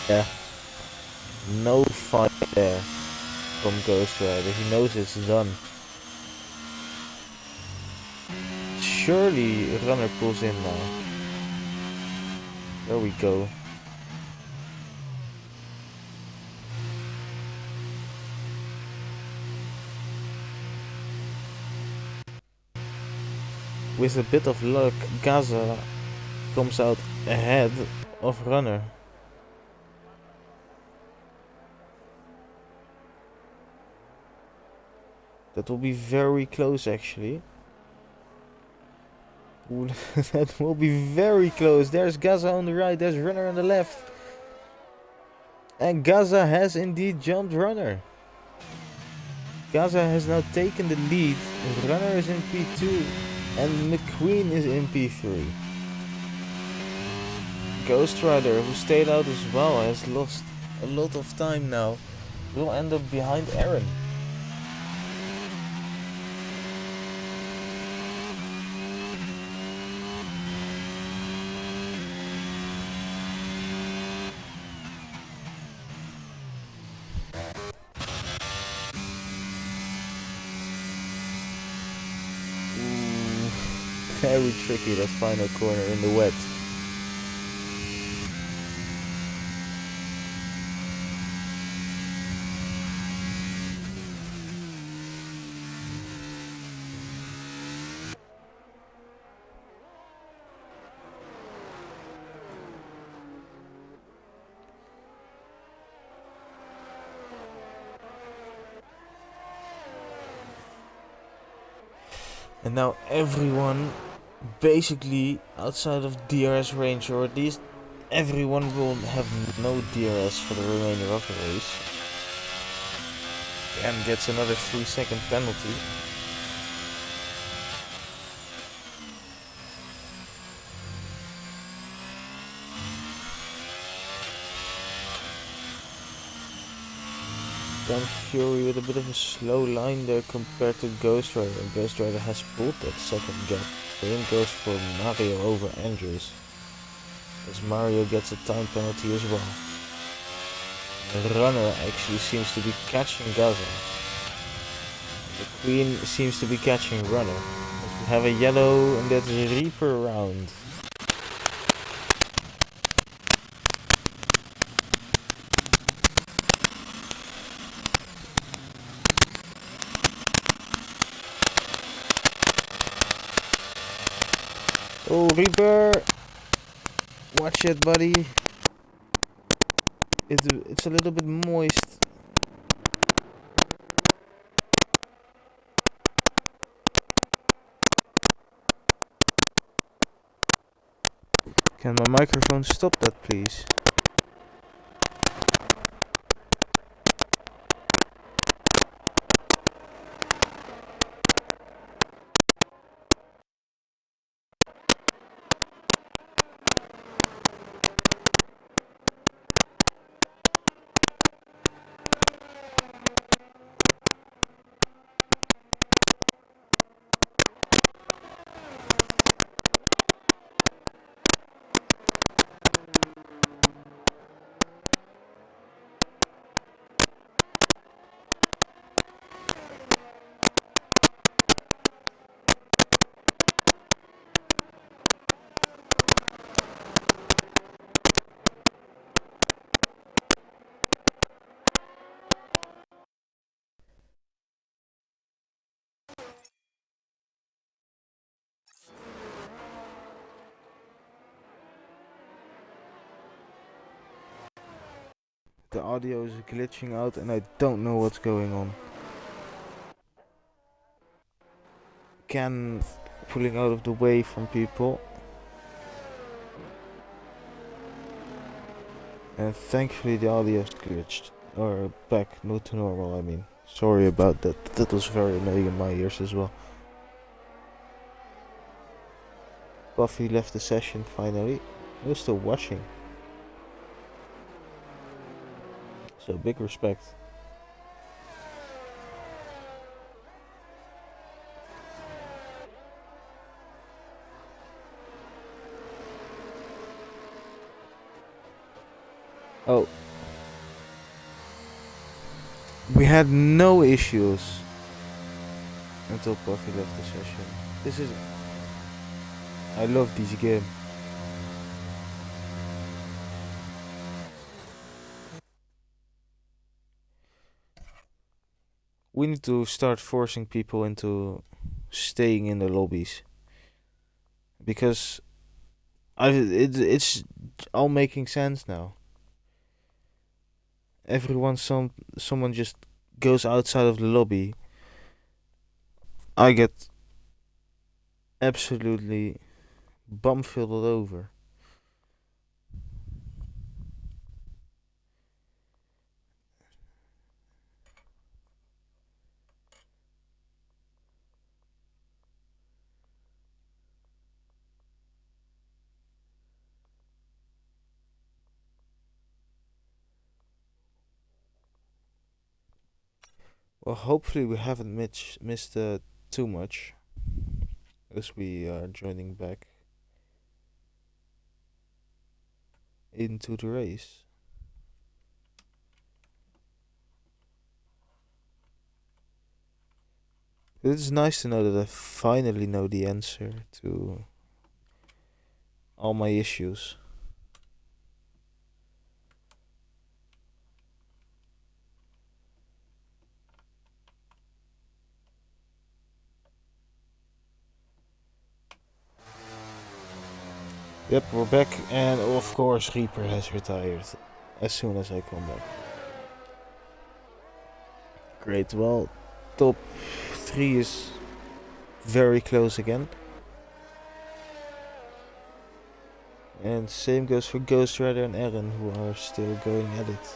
Yeah. No fight there from Ghost Rider. He knows it's done. Surely Runner pulls in now. There we go. With a bit of luck, Gaza comes out ahead of Runner. That will be very close actually. Ooh, that will be very close. There's Gaza on the right, there's Runner on the left. And Gaza has indeed jumped Runner. Gaza has now taken the lead. Runner is in P2 and McQueen is in P3. Ghost Rider, who stayed out as well, has lost a lot of time now. Will end up behind Aaron. Ooh, very tricky that final corner in the wet. And now everyone, basically outside of DRS range, or at least everyone will have no DRS for the remainder of the race. And gets another 3-second penalty. Dan Fury with a bit of a slow line there compared to Ghost Rider. And Ghost Rider has pulled that second gap. Same goes for Mario over Andrews, as Mario gets a time penalty as well. The Runner actually seems to be catching Gaza. The Queen seems to be catching Runner. We have a yellow and that's Reaper round. Oh, Reaper! Watch it, buddy. It's a little bit moist. Can my microphone stop that, please? The audio is glitching out and I don't know what's going on. Can pulling out of the way from people. And thankfully the audio is glitched. Or back to normal, I mean. Sorry about that. That was very annoying in my ears as well. Buffy left the session finally. He was still watching. So big respect. Oh, we had no issues until Puffy left the session. This is... I love this game. We need to start forcing people into staying in the lobbies. Because it's all making sense now. Someone just goes outside of the lobby, I get absolutely bum-filled all over. Well, hopefully we haven't missed too much as we are joining back into the race. It's nice to know that I finally know the answer to all my issues. Yep, we're back, and of course Reaper has retired as soon as I come back. Great, well, top 3 is very close again. And same goes for Ghost Rider and Eren, who are still going at it.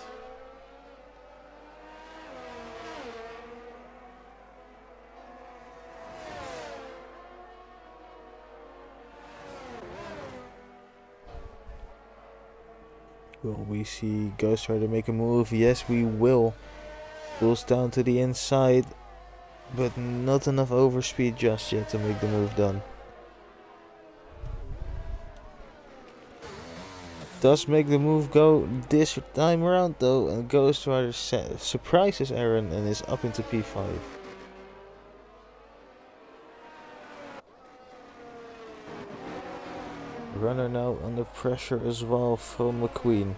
Will we see Ghost Rider make a move? Yes, we will. Pulls down to the inside, but not enough overspeed just yet to make the move done. Does make the move go this time around though, and Ghost Rider surprises Eren and is up into P5. Runner now under pressure as well from McQueen.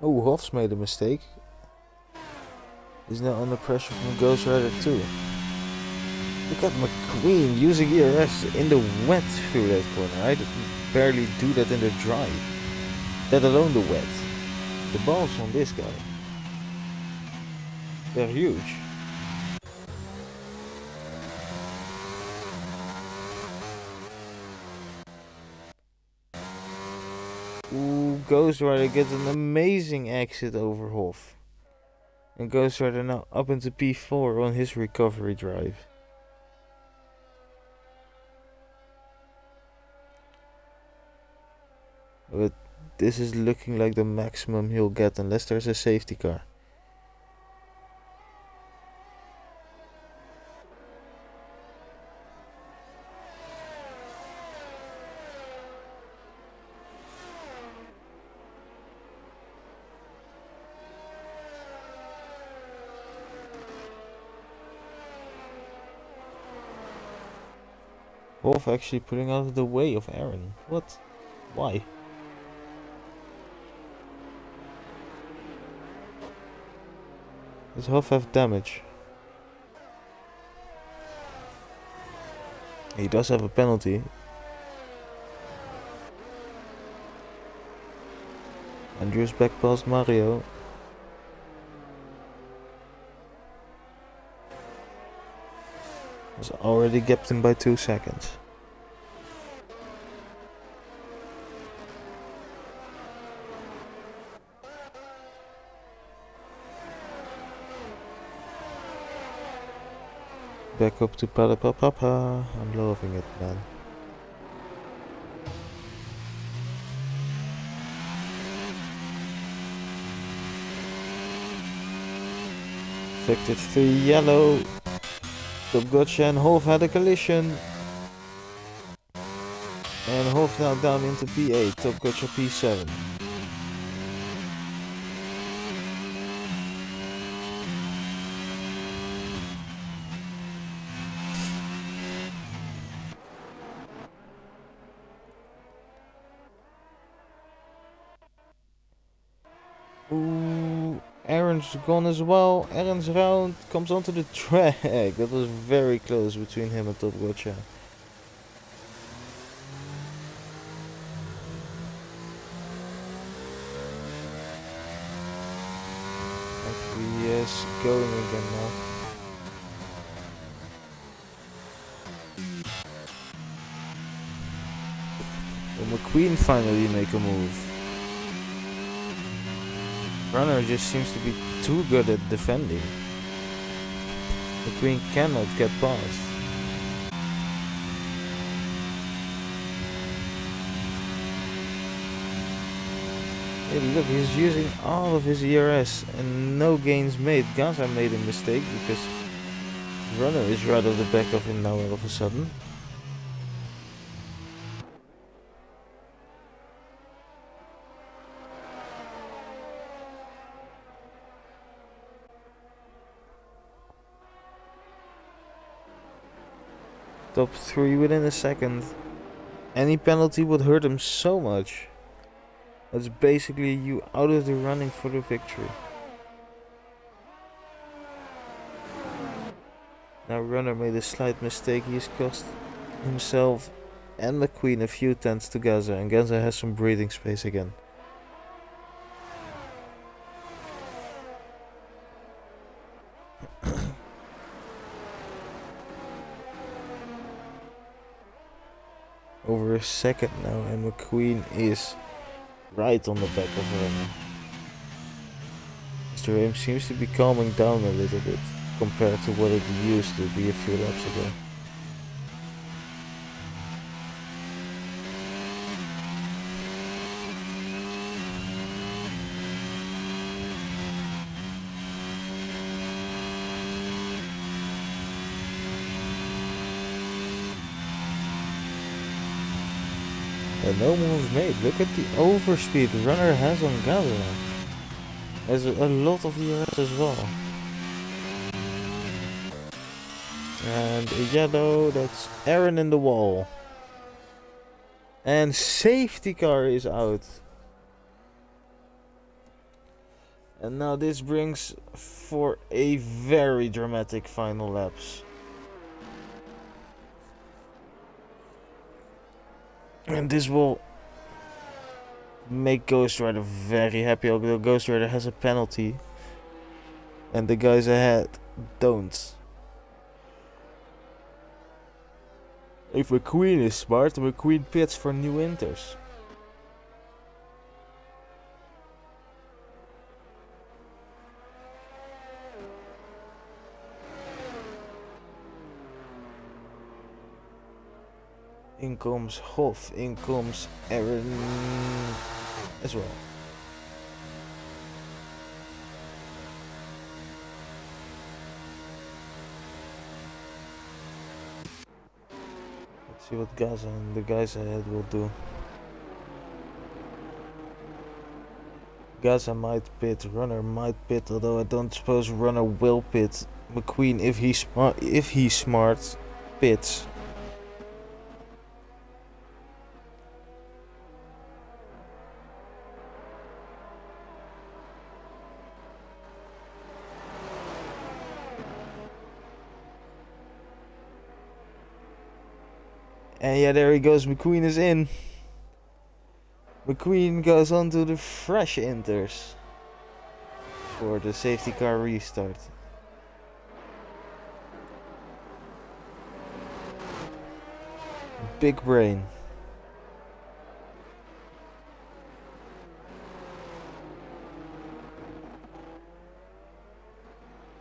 Oh, Hoff's made a mistake. He's now under pressure from Ghost Rider too. Look at McQueen using ERS in the wet through that corner. I barely do that in the dry, let alone the wet. The balls on this guy, they're huge. Ooh, Ghost Rider gets an amazing exit over Hoff. And Ghost Rider now up into P4 on his recovery drive. But this is looking like the maximum he'll get unless there's a safety car. Wolf actually putting out of the way of Eren. What? Why? Does Hoff have damage? He does have a penalty. Andrew's back past Mario. Has already gapped him by 2 seconds. Back up to Papa. I'm loving it, man. Affected 3 yellow. Top Gotcha and Holf had a collision. And Holf now down into P8. Top Gotcha P7. Ooh, Aaron's gone as well. Aaron's round comes onto the track. That was very close between him and Top Gotcha. Actually, yes, going again now. Will McQueen finally make a move? Runner just seems to be too good at defending. McQueen cannot get past. Hey, look, he's using all of his ERS and no gains made. Gaza made a mistake because Runner is right at the back of him now all of a sudden. Top 3 within a second. Any penalty would hurt him so much. That's basically you out of the running for the victory. Now Runner made a slight mistake. He's cost himself and McQueen a few tenths to Gaza, and Gaza has some breathing space again. Over a second now, and McQueen is right on the back of Runner. Mr. Ames seems to be calming down a little bit compared to what it used to be a few laps ago. And no move made. Look at the overspeed Runner has on Gaza. Has a lot of ERS as well. And a yellow, that's Aaron in the wall. And safety car is out. And now this brings for a very dramatic final laps. And this will make Ghost Rider very happy, although Ghost Rider has a penalty. And the guys ahead don't. If McQueen is smart, McQueen pits for new inters. In comes Hoff, in comes Aaron as well. Let's see what Gaza and the guys ahead will do. Gaza might pit, Runner might pit, although I don't suppose Runner will pit. McQueen, if he's smart, pits. And yeah, there he goes. McQueen is in. McQueen goes on to the fresh inters for the safety car restart. Big brain.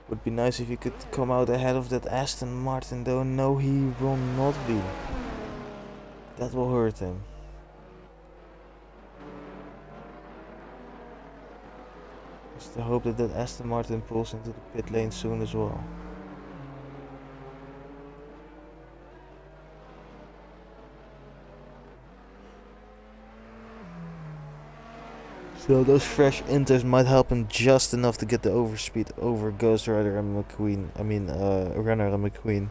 Would be nice if he could come out ahead of that Aston Martin, though. No, he will not be. That will hurt him. Just to hope that Aston Martin pulls into the pit lane soon as well. So those fresh inters might help him just enough to get the overspeed over Ghost Rider and McQueen. I mean, Renner and McQueen.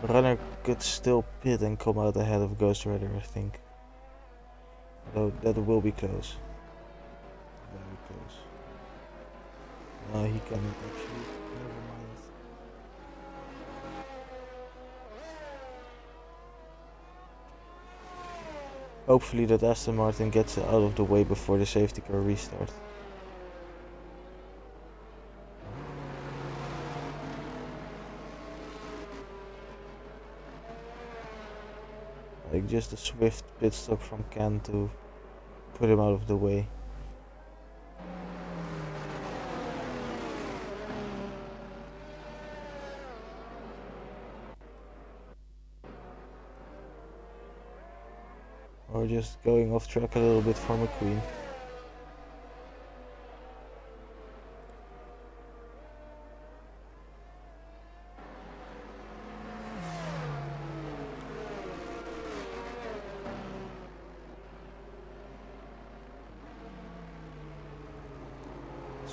Runner could still pit and come out ahead of Ghost Rider, I think. Though that will be close. Very close. No, he cannot actually. Never mind. Hopefully that Aston Martin gets out of the way before the safety car restart. Like just a swift pit stop from Ken to put him out of the way. Or just going off track a little bit for McQueen.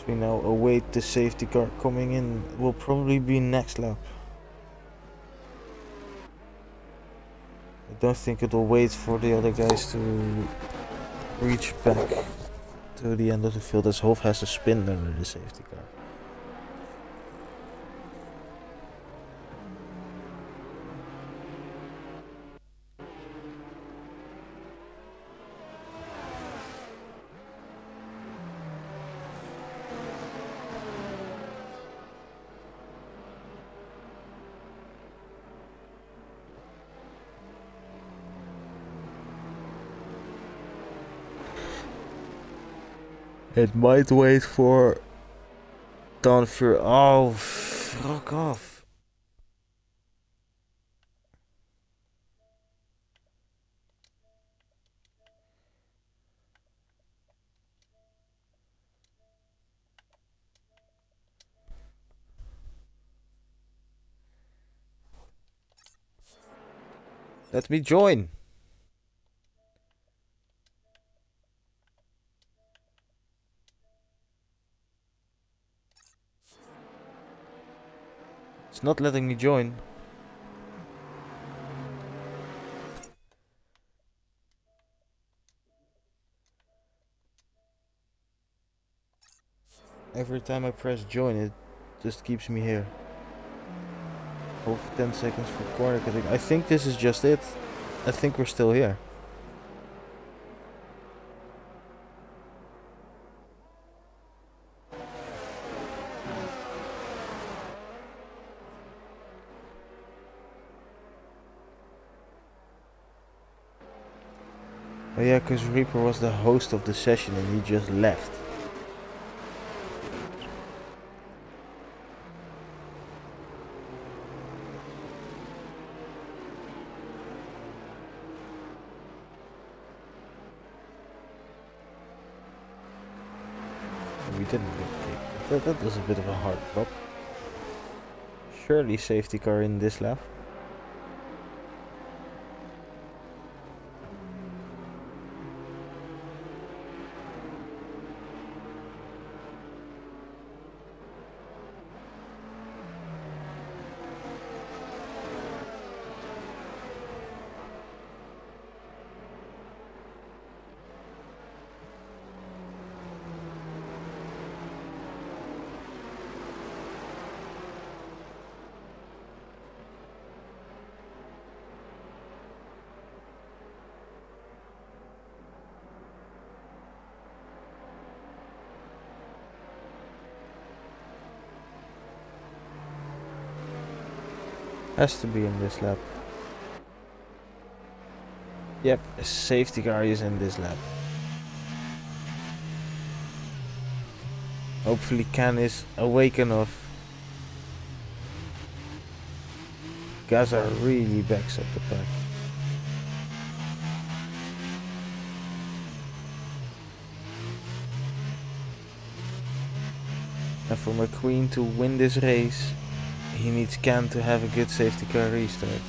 We now await the safety car coming in. Will probably be next lap. I don't think it will wait for the other guys to reach back to the end of the field, as Hof has to spin under the safety car. It might wait for Don Fury. Oh, fuck off. Let me join. It's not letting me join. Every time I press join, it just keeps me here. Over 10 seconds for corner cutting. I think this is just it. I think we're still here. Oh yeah, because Reaper was the host of the session and he just left. We didn't get kicked. That was a bit of a hard drop. Surely safety car in this lap. Has to be in this lap. Yep, a safety car is in this lap. Hopefully Can is awake enough. Gaza really backs up the pack. And for McQueen to win this race, he needs Can to have a good safety car restart.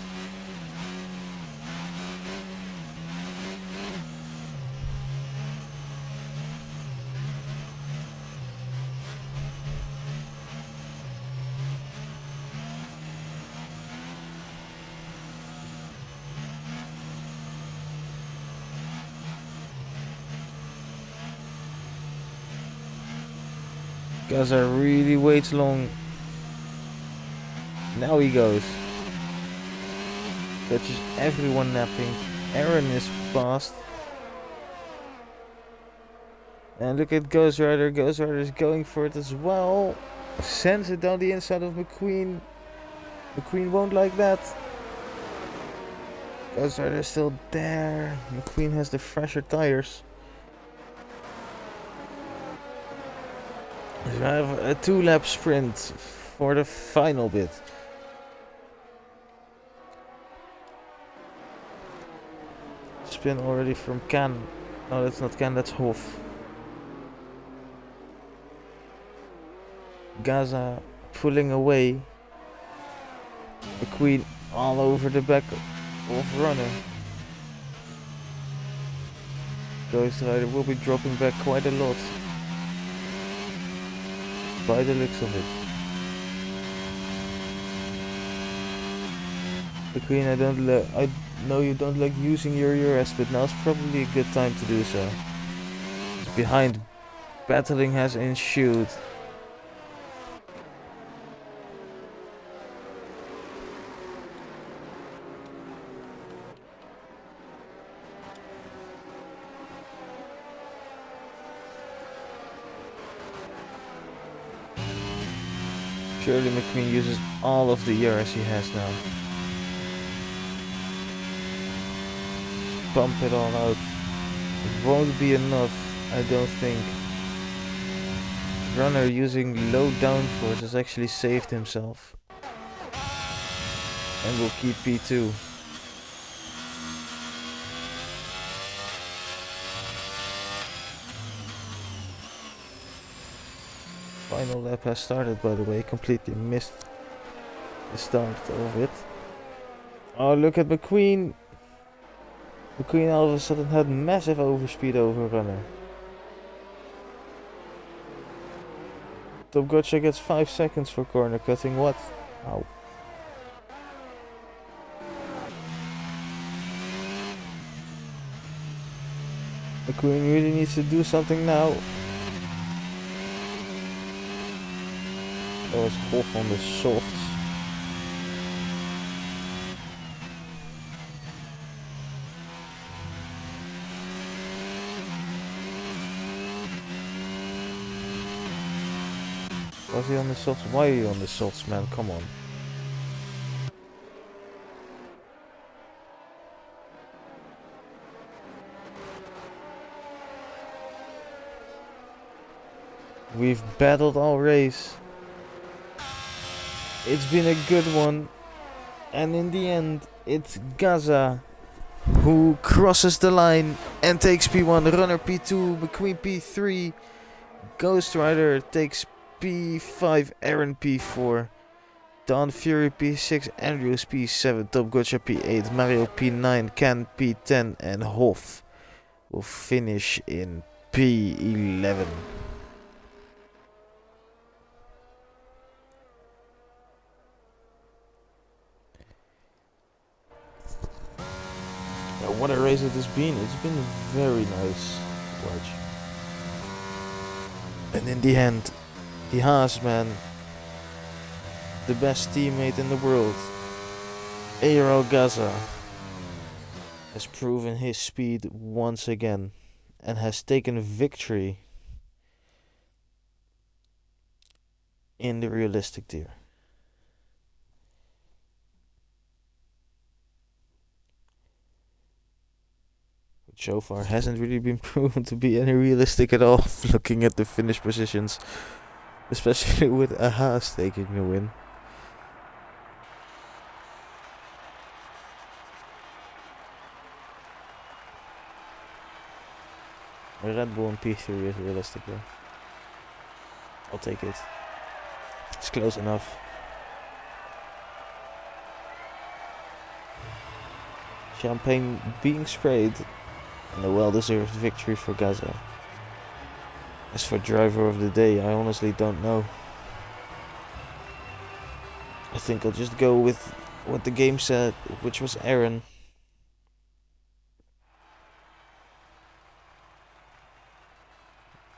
Gaza really waits long. Now he goes. Catches everyone napping. Aaron is past. And look at Ghost Rider. Ghost Rider is going for it as well. Sends it down the inside of McQueen. McQueen won't like that. Ghost Rider is still there. McQueen has the fresher tires. We have a 2-lap sprint for the final bit. Spin already from Can. No, that's not Can, that's Hoff. Gaza pulling away. McQueen all over the back of Runner. Ghost Rider will be dropping back quite a lot, by the looks of it. McQueen, I know you don't like using your URS, but now's probably a good time to do so. Behind, battling has ensued. Surely McQueen uses all of the URS he has now. Pump it all out. It won't be enough, I don't think. Runner using low downforce has actually saved himself. And will keep P2. Final lap has started, by the way. Completely missed the start of it. Oh, look at McQueen. McQueen all of a sudden had massive overspeed over Runner. Top Gotcha gets 5 seconds for corner cutting. What? Ow. McQueen really needs to do something now. That was Hoff on the softs. Was he on the softs? Why are you on the softs, man? Come on. We've battled all race. It's been a good one. And in the end, it's Gaza who crosses the line and takes P1. Runner P2, McQueen P3. Ghost Rider takes P5, Aaron P4. Don Fury P6, Andrews P7, Top Gotcha P8, Mario P9, Can P10, and Hoff will finish in P11. What a race it has been. It's been very nice to watch. And in the end, the Haas man, the best teammate in the world, Aero Gaza, has proven his speed once again and has taken victory in the realistic tier. Which so far hasn't really been proven to be any realistic at all, looking at the finish positions especially with Ahas taking the win. A Red Bull and P3 is realistic though. I'll take it. It's close enough. Champagne being sprayed, and a well-deserved victory for Gaza. As for driver of the day, I honestly don't know. I think I'll just go with what the game said, which was Aaron.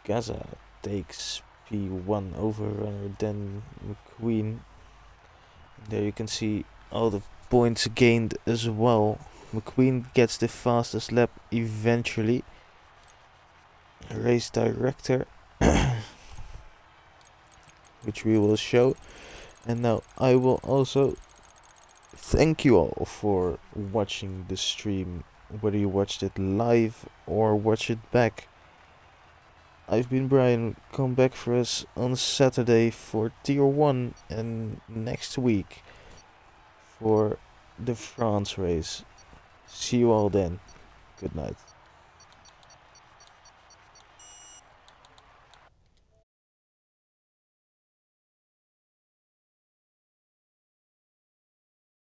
Gaza takes P1 over runner, then McQueen. There you can see all the points gained as well. McQueen gets the fastest lap eventually. Race director, which we will show. And now I will also thank you all for watching the stream, whether you watched it live or watch it back. I've been Brian. Come back for us on Saturday for Tier 1 and next week for the France race. See you all then. Good night.